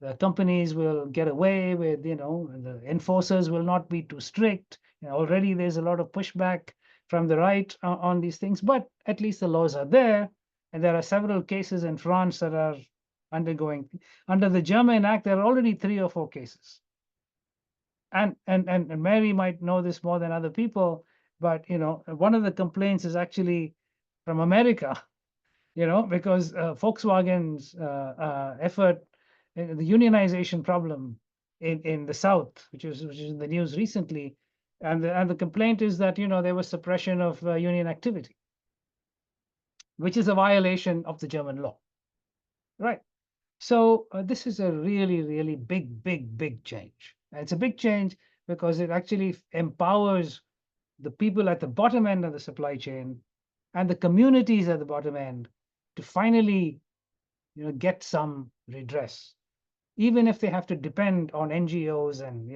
the companies will get away with, the enforcers will not be too strict. Already there's a lot of pushback from the right on these things, but at least the laws are there. And there are several cases in France that are undergoing. Under the German Act, there are already 3 or 4 cases. And Mary might know this more than other people, but one of the complaints is actually from America, because Volkswagen's effort, the unionization problem in the South, which is in the news recently, and the complaint is that there was suppression of union activity, which is a violation of the German law, right? So this is a really, really big change. And it's a big change because it actually empowers the people at the bottom end of the supply chain and the communities at the bottom end to finally, get some redress, even if they have to depend on NGOs and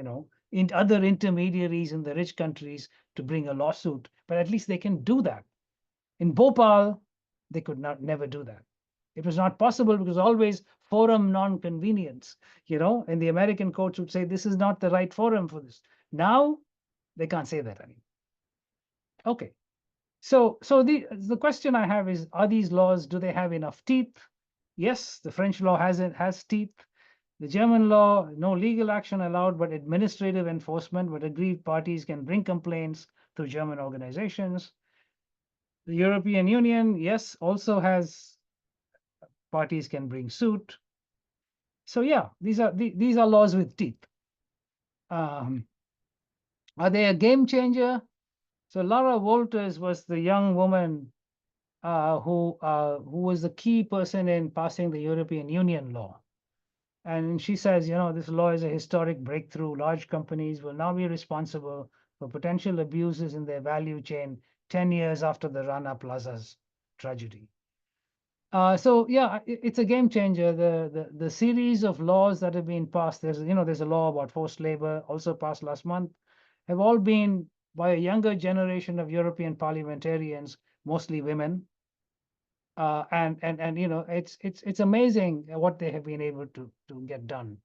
in other intermediaries in the rich countries to bring a lawsuit. But at least they can do that. In Bhopal, they could never do that. It was not possible because always forum non-convenience, and the American courts would say this is not the right forum for this. Now they can't say that anymore. Okay. So the question I have is, are these laws, do they have enough teeth? Yes, the French law has teeth. The German law, no legal action allowed, but administrative enforcement, but aggrieved parties can bring complaints to German organizations. The European Union, yes, also has parties can bring suit. So yeah, these are laws with teeth. Are they a game changer? So Laura Wolters was the young woman who was the key person in passing the European Union law. And she says, this law is a historic breakthrough. Large companies will now be responsible for potential abuses in their value chain 10 years after the Rana Plaza's tragedy. So yeah, it's a game changer. The series of laws that have been passed, there's a law about forced labor also passed last month, have all been by a younger generation of European parliamentarians, mostly women. And it's amazing what they have been able to get done.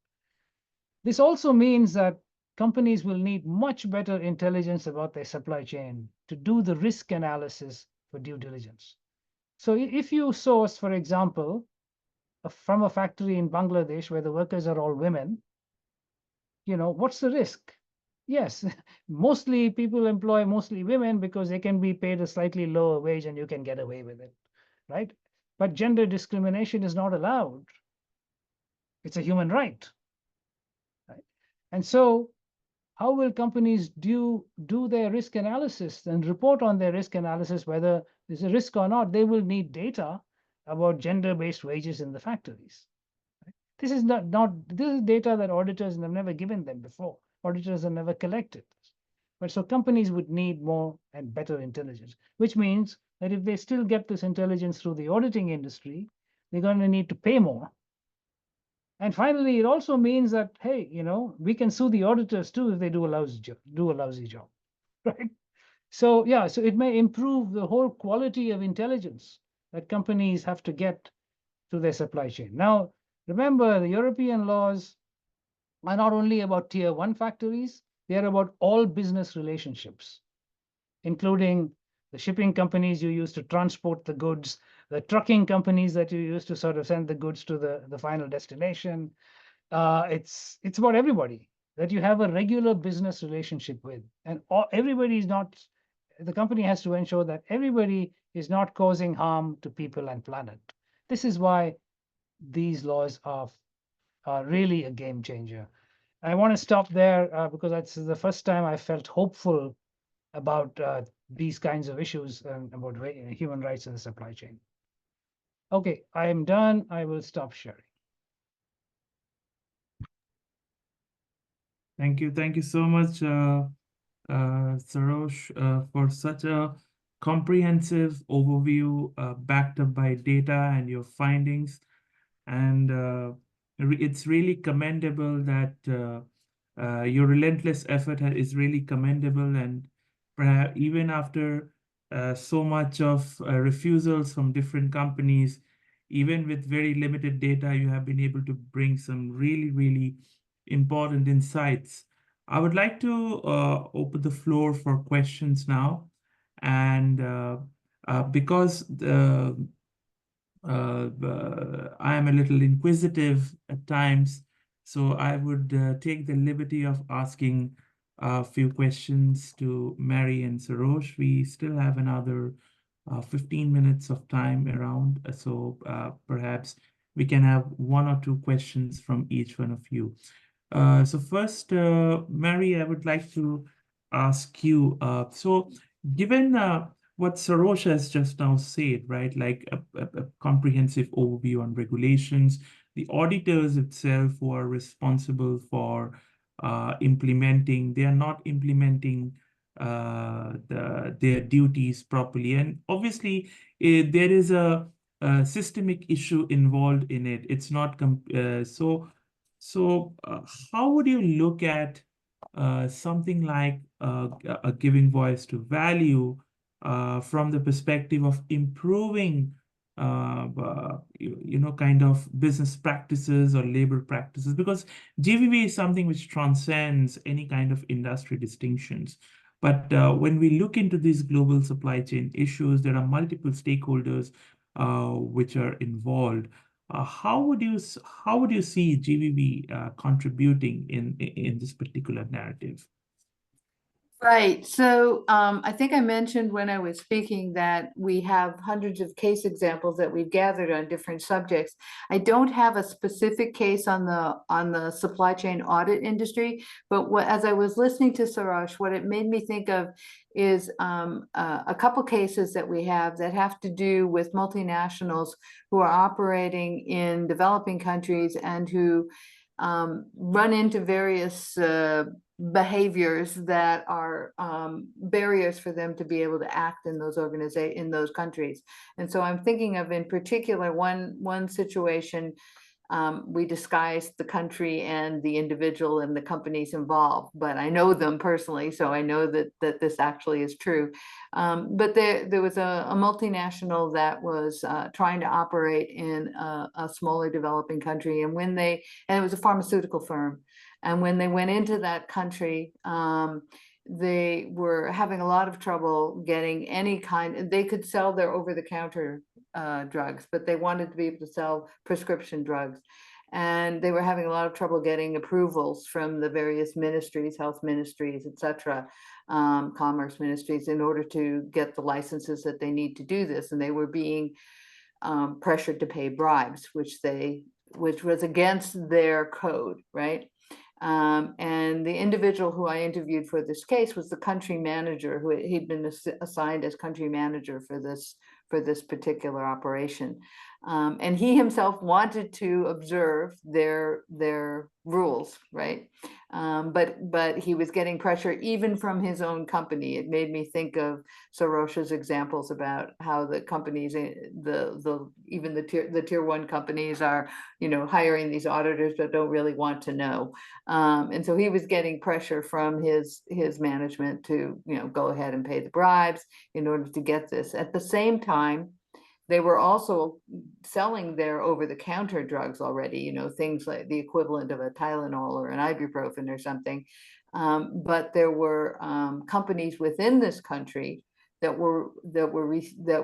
This also means that companies will need much better intelligence about their supply chain to do the risk analysis for due diligence. So if you source, for example, from a factory in Bangladesh where the workers are all women, what's the risk? Yes, mostly people employ mostly women because they can be paid a slightly lower wage and you can get away with it, right? But gender discrimination is not allowed. It's a human right, right? And so how will companies do their risk analysis and report on their risk analysis, whether there's a risk or not? They will need data about gender-based wages in the factories. This is not this is data that auditors have never given them before. Auditors have never collected this. But so companies would need more and better intelligence, which means that if they still get this intelligence through the auditing industry, they're going to need to pay more. And finally, it also means that, hey, we can sue the auditors too if they do a lousy job, right? So yeah, so it may improve the whole quality of intelligence that companies have to get to their supply chain. Now, remember, the European laws are not only about tier one factories, they are about all business relationships, including the shipping companies you use to transport the goods, the trucking companies that you use to sort of send the goods to the final destination. It's about everybody that you have a regular business relationship with, and everybody is not. The company has to ensure that everybody is not causing harm to people and planet. This is why these laws are really a game changer. I want to stop there because that's the first time I felt hopeful about these kinds of issues and about human rights in the supply chain. Okay, I am done. I will stop sharing. Thank you so much, Sarosh, for such a comprehensive overview backed up by data and your findings. And it's really commendable that your relentless effort is really commendable. And perhaps even after so much of refusals from different companies, even with very limited data, you have been able to bring some really, really important insights. I would like to open the floor for questions now. And because I am a little inquisitive at times, so I would take the liberty of asking a few questions to Mary and Sarosh. We still have another 15 minutes of time around, so perhaps we can have one or two questions from each one of you. So first, Mary, I would like to ask you, so given what Sarosh has just now said, right, like a comprehensive overview on regulations, the auditors itself who are responsible for implementing, they are not implementing their duties properly. And obviously, there is a systemic issue involved in it. It's not so, how would you look at something like a giving voice to value from the perspective of improving, kind of business practices or labor practices? Because GVV is something which transcends any kind of industry distinctions. But when we look into these global supply chain issues, there are multiple stakeholders which are involved. How would you see GVB contributing in this particular narrative? Right. So I think I mentioned when I was speaking that we have hundreds of case examples that we've gathered on different subjects. I don't have a specific case on the supply chain audit industry, but as I was listening to Sarosh, what it made me think of is a couple cases that we have that have to do with multinationals who are operating in developing countries and who run into various behaviors that are barriers for them to be able to act in those countries. And so I'm thinking of, in particular, one situation. We disguised the country and the individual and the companies involved, but I know them personally, so I know that this actually is true. But there was a multinational that was trying to operate in a smaller developing country, and it was a pharmaceutical firm, and when they went into that country, they were having a lot of trouble getting any kind. They could sell their over-the-counter drugs, but they wanted to be able to sell prescription drugs. And they were having a lot of trouble getting approvals from the various ministries, health ministries, etc., commerce ministries, in order to get the licenses that they need to do this. And they were being pressured to pay bribes, which was against their code, right? And the individual who I interviewed for this case was the country manager, who he'd been assigned as country manager for this particular operation. And he himself wanted to observe their rules, right? But he was getting pressure even from his own company. It made me think of Sorosha's examples about how the companies, even the tier one companies are, hiring these auditors that don't really want to know. And so he was getting pressure from his management to, go ahead and pay the bribes in order to get this. At the same time, they were also selling their over-the-counter drugs already, things like the equivalent of a Tylenol or an ibuprofen or something. But there were companies within this country that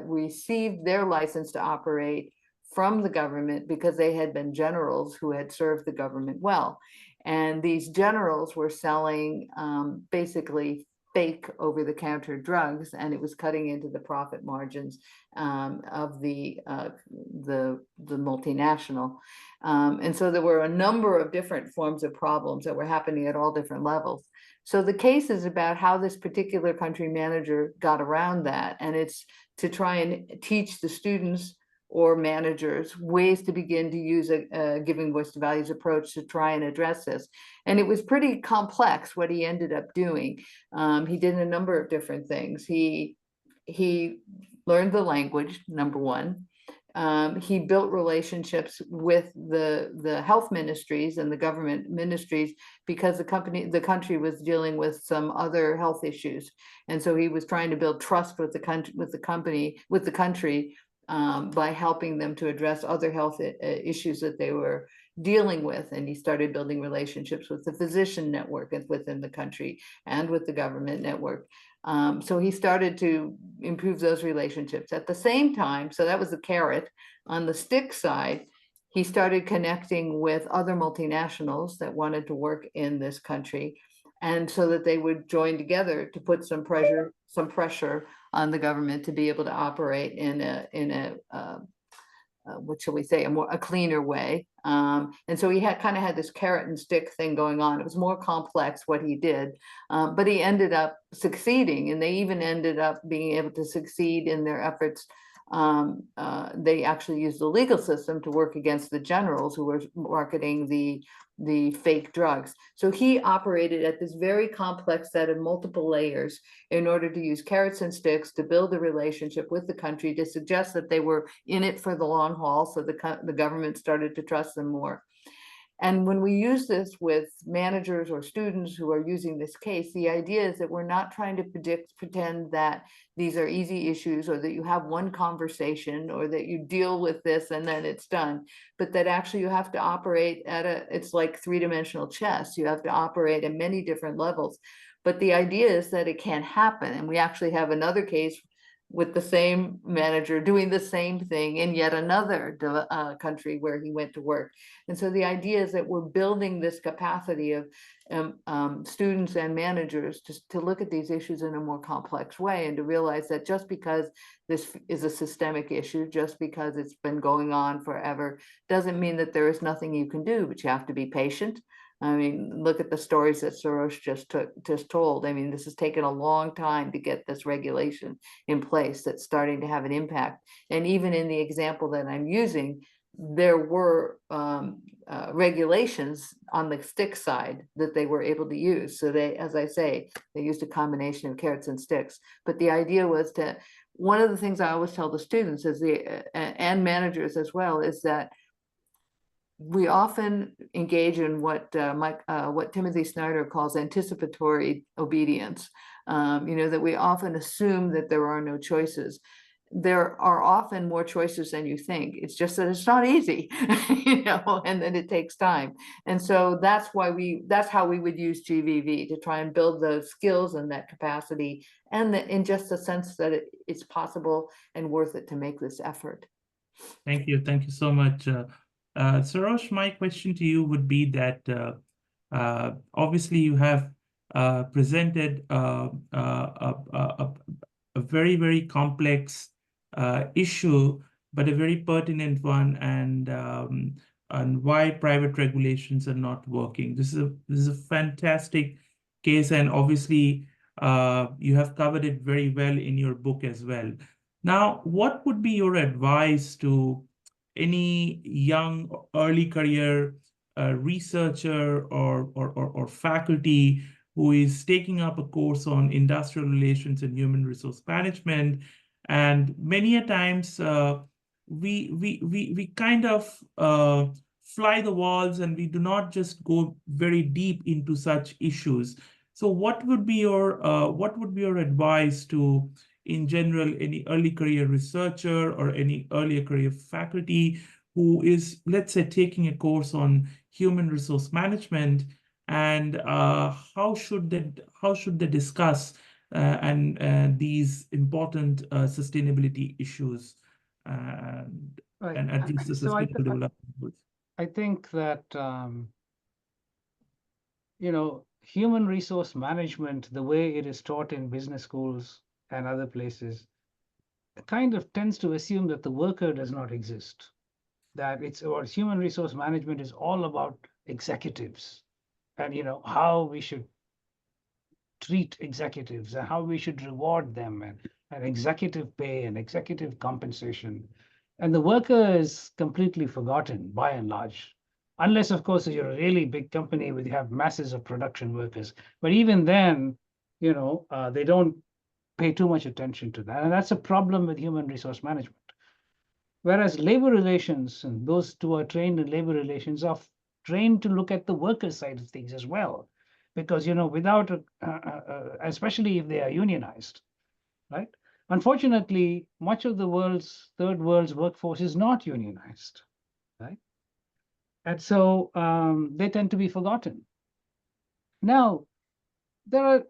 received their license to operate from the government because they had been generals who had served the government well. And these generals were selling basically fake over-the-counter drugs, and it was cutting into the profit margins of the multinational. And so there were a number of different forms of problems that were happening at all different levels. So the case is about how this particular country manager got around that, and it's to try and teach the students or managers ways to begin to use a giving voice to values approach to try and address this. And it was pretty complex what he ended up doing. He did a number of different things. He learned the language, number one. He built relationships with the health ministries and the government ministries because the country was dealing with some other health issues. And so he was trying to build trust with the country by helping them to address other health issues that they were dealing with. And he started building relationships with the physician network within the country and with the government network. So he started to improve those relationships. At the same time, so that was the carrot. On the stick side, he started connecting with other multinationals that wanted to work in this country, and so that they would join together to put some pressure on the government to be able to operate in a what shall we say, a cleaner way. And so he kind of had this carrot and stick thing going on. It was more complex what he did, but he ended up succeeding, and they even ended up being able to succeed in their efforts. They actually used the legal system to work against the generals who were marketing the fake drugs. So he operated at this very complex set of multiple layers in order to use carrots and sticks to build a relationship with the country, to suggest that they were in it for the long haul, so the government started to trust them more. And when we use this with managers or students who are using this case, the idea is that we're not trying to pretend that these are easy issues, or that you have one conversation, or that you deal with this and then it's done, but that actually you have to operate it's like three-dimensional chess. You have to operate at many different levels. But the idea is that it can happen. And we actually have another case with the same manager doing the same thing in yet another country where he went to work. And so the idea is that we're building this capacity of students and managers to look at these issues in a more complex way, and to realize that just because this is a systemic issue, just because it's been going on forever, doesn't mean that there is nothing you can do, but you have to be patient. I mean, look at the stories that Soros just told. I mean, this has taken a long time to get this regulation in place that's starting to have an impact. And even in the example that I'm using, there were regulations on the stick side that they were able to use. So they, as I say, they used a combination of carrots and sticks. But the idea was one of the things I always tell the students and managers as well, is that we often engage in what Timothy Snyder calls anticipatory obedience. That we often assume that there are no choices. There are often more choices than you think. It's just that it's not easy, and that it takes time. And so that's how we would use GVV, to try and build those skills and that capacity, and in just a sense that it's possible and worth it to make this effort. Thank you so much. Sarosh, my question to you would be that obviously you have presented a very, very complex issue, but a very pertinent one, and why private regulations are not working. This is a fantastic case, and obviously you have covered it very well in your book as well. Now, what would be your advice to any young early career researcher or faculty who is taking up a course on industrial relations and human resource management? And many a times we kind of fly the walls, and we do not just go very deep into such issues. So what would be your advice to, in general, any early career researcher or any early career faculty who is, let's say, taking a course on human resource management, and how should they discuss and these important sustainability issues Right. and address the So sustainable development goals? I think that human resource management, the way it is taught in business schools and other places, kind of tends to assume that the worker does not exist. That it's or human resource management is all about executives, and how we should treat executives and how we should reward them, and executive pay and executive compensation. And the worker is completely forgotten by and large, unless, of course, you're a really big company where you have masses of production workers. But even then, they don't pay too much attention to that. And that's a problem with human resource management. Whereas labor relations, and those who are trained in labor relations are trained to look at the worker side of things as well, because without especially if they are unionized, right? Unfortunately, much of the world's third world's workforce is not unionized, right? And so they tend to be forgotten. Now, there are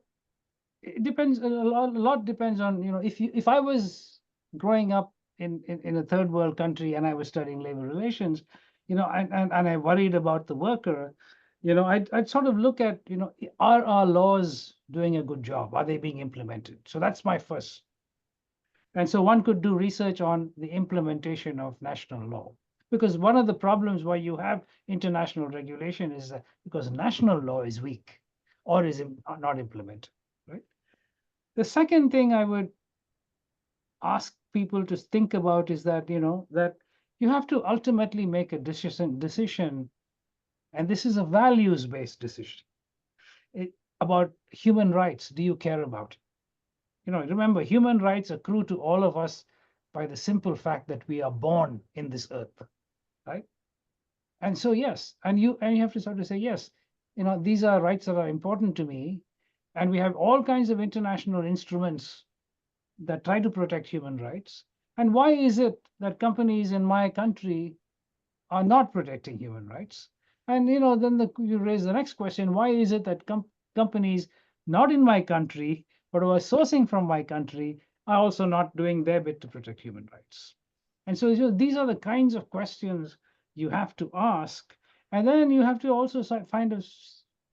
it depends a lot depends on if I was growing up in a third world country and I was studying labor relations, and I worried about the worker, I'd sort of look at, are our laws doing a good job? Are they being implemented? So that's my first. And so one could do research on the implementation of national law. Because one of the problems why you have international regulation is that because national law is weak or is not implemented, right? The second thing I would ask people to think about is that, that you have to ultimately make a decision, and this is a values-based decision about human rights. Do you care about it? Remember, human rights accrue to all of us by the simple fact that we are born in this earth, right? And so, yes, and you have to sort of say, yes, these are rights that are important to me, and we have all kinds of international instruments that try to protect human rights. And why is it that companies in my country are not protecting human rights? And then you raise the next question: why is it that companies not in my country but who are sourcing from my country are also not doing their bit to protect human rights? And so these are the kinds of questions you have to ask, and then you have to also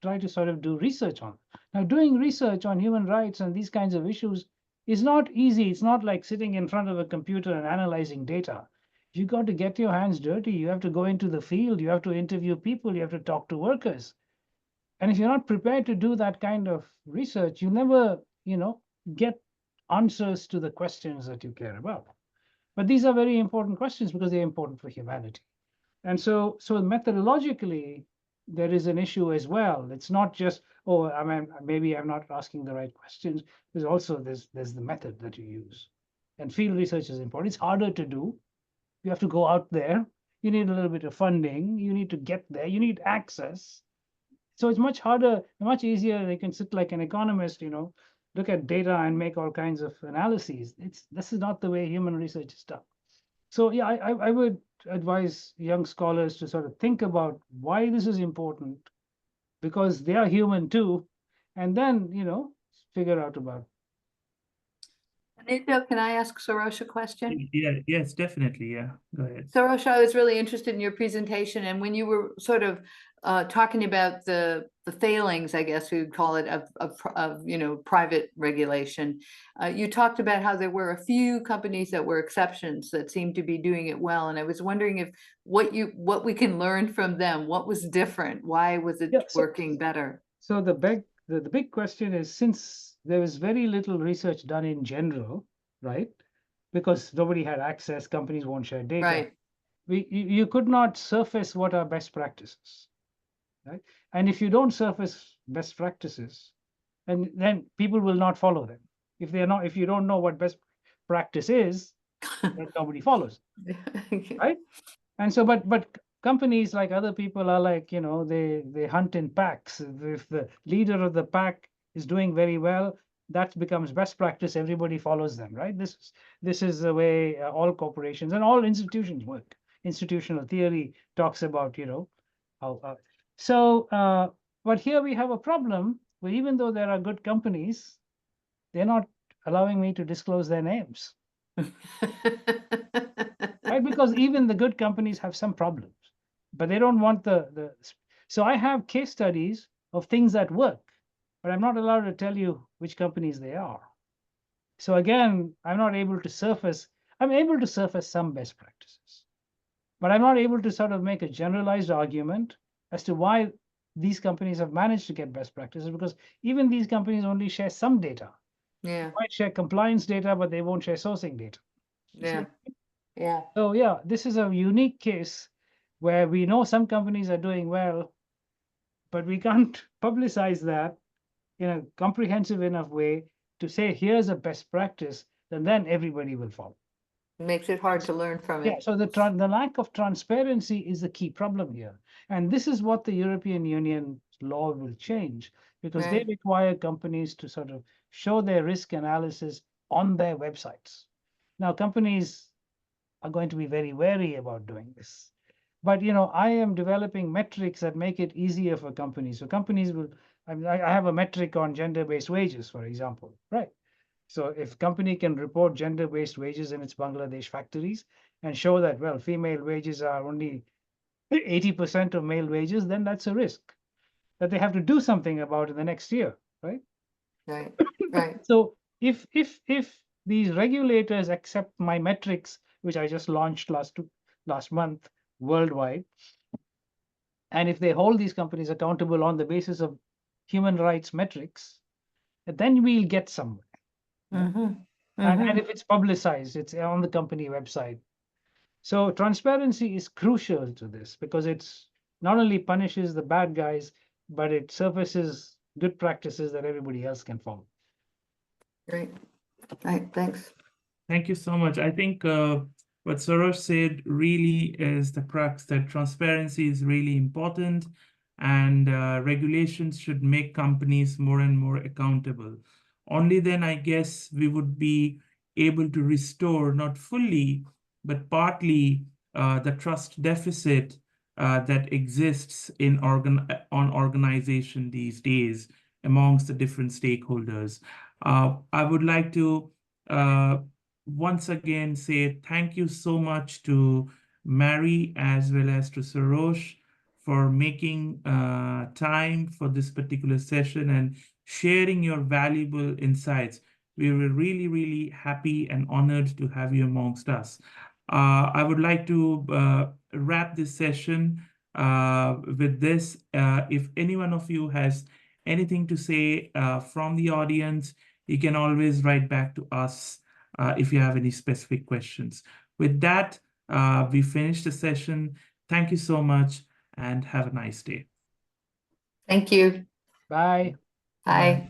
try to sort of do research on. Now, doing research on human rights and these kinds of issues is not easy. It's not like sitting in front of a computer and analyzing data. You got to get your hands dirty. You have to go into the field. You have to interview people. You have to talk to workers. And if you're not prepared to do that kind of research, you never, get answers to the questions that you care about. But these are very important questions because they're important for humanity. And so methodologically, there is an issue as well. It's not just, oh, I mean, maybe I'm not asking the right questions. There's the method that you use. And field research is important. It's harder to do. You have to go out there. You need a little bit of funding. You need to get there. You need access. So it's much harder, much easier. They can sit like an economist, look at data and make all kinds of analyses. This is not the way human research is done. So yeah, I would advise young scholars to sort of think about why this is important, because they are human too, and then figure out about. Nico, can I ask Sarosh a question? Yeah, yes, definitely. Yeah, go ahead. Sarosh, I was really interested in your presentation, and when you were sort of talking about the failings, I guess we would call it, of private regulation, you talked about how there were a few companies that were exceptions that seemed to be doing it well, and I was wondering if what we can learn from them, what was different, why was it Yeah, working better? So the big question is, since there was very little research done in general, right? Because nobody had access, companies won't share data. Right. You could not surface what are best practices, right? And if you don't surface best practices, and then people will not follow them. If you don't know what best practice is, then nobody follows, right? And so, but companies like other people are like, they hunt in packs. If the leader of the pack is doing very well, that becomes best practice. Everybody follows them, right? This is the way all corporations and all institutions work. Institutional theory talks about, how. But here we have a problem where even though there are good companies, they're not allowing me to disclose their names, right? Because even the good companies have some problems, but they don't want the. So I have case studies of things that work, but I'm not allowed to tell you which companies they are. So again, I'm not able to surface. I'm able to surface some best practices, but I'm not able to sort of make a generalized argument as to why these companies have managed to get best practices, because even these companies only share some data. Yeah, They might share compliance data, but they won't share sourcing data. You see? yeah, yeah. So yeah, this is a unique case where we know some companies are doing well, but we can't publicize that in a comprehensive enough way to say, here's a best practice, and then everybody will follow. Makes it hard to learn from Yeah, it. so the lack of transparency is the key problem here. And this is what the European Union law will change, because they Right. require companies to sort of show their risk analysis on their websites. Now, companies are going to be very wary about doing this. But I am developing metrics that make it easier for companies. So companies will, I have a metric on gender-based wages, for example, right? So if company can report gender-based wages in its Bangladesh factories and show that, well, female wages are only 80% of male wages, then that's a risk that they have to do something about in the next year, right? Right, right. So if these regulators accept my metrics, which I just launched last month worldwide, and if they hold these companies accountable on the basis of human rights metrics, then we'll get somewhere. Mm-hmm. And if it's publicized, it's on the company website. So transparency is crucial to this, because it's not only punishes the bad guys, but it surfaces good practices that everybody else can follow. Great. Right, thanks. Thank you so much. I think what Sarosh said really is the crux, that transparency is really important, and regulations should make companies more and more accountable. Only then, I guess, we would be able to restore, not fully, but partly, the trust deficit that exists on organization these days amongst the different stakeholders. I would like to uh, once again say thank you so much to Mary as well as to Sarosh for making time for this particular session and sharing your valuable insights. We were really, really happy and honored to have you amongst us. I would like to wrap this session with this. If any one of you has anything to say from the audience, you can always write back to us if you have any specific questions. With that, we finish the session. Thank you so much and have a nice day. Thank you. Bye. Bye.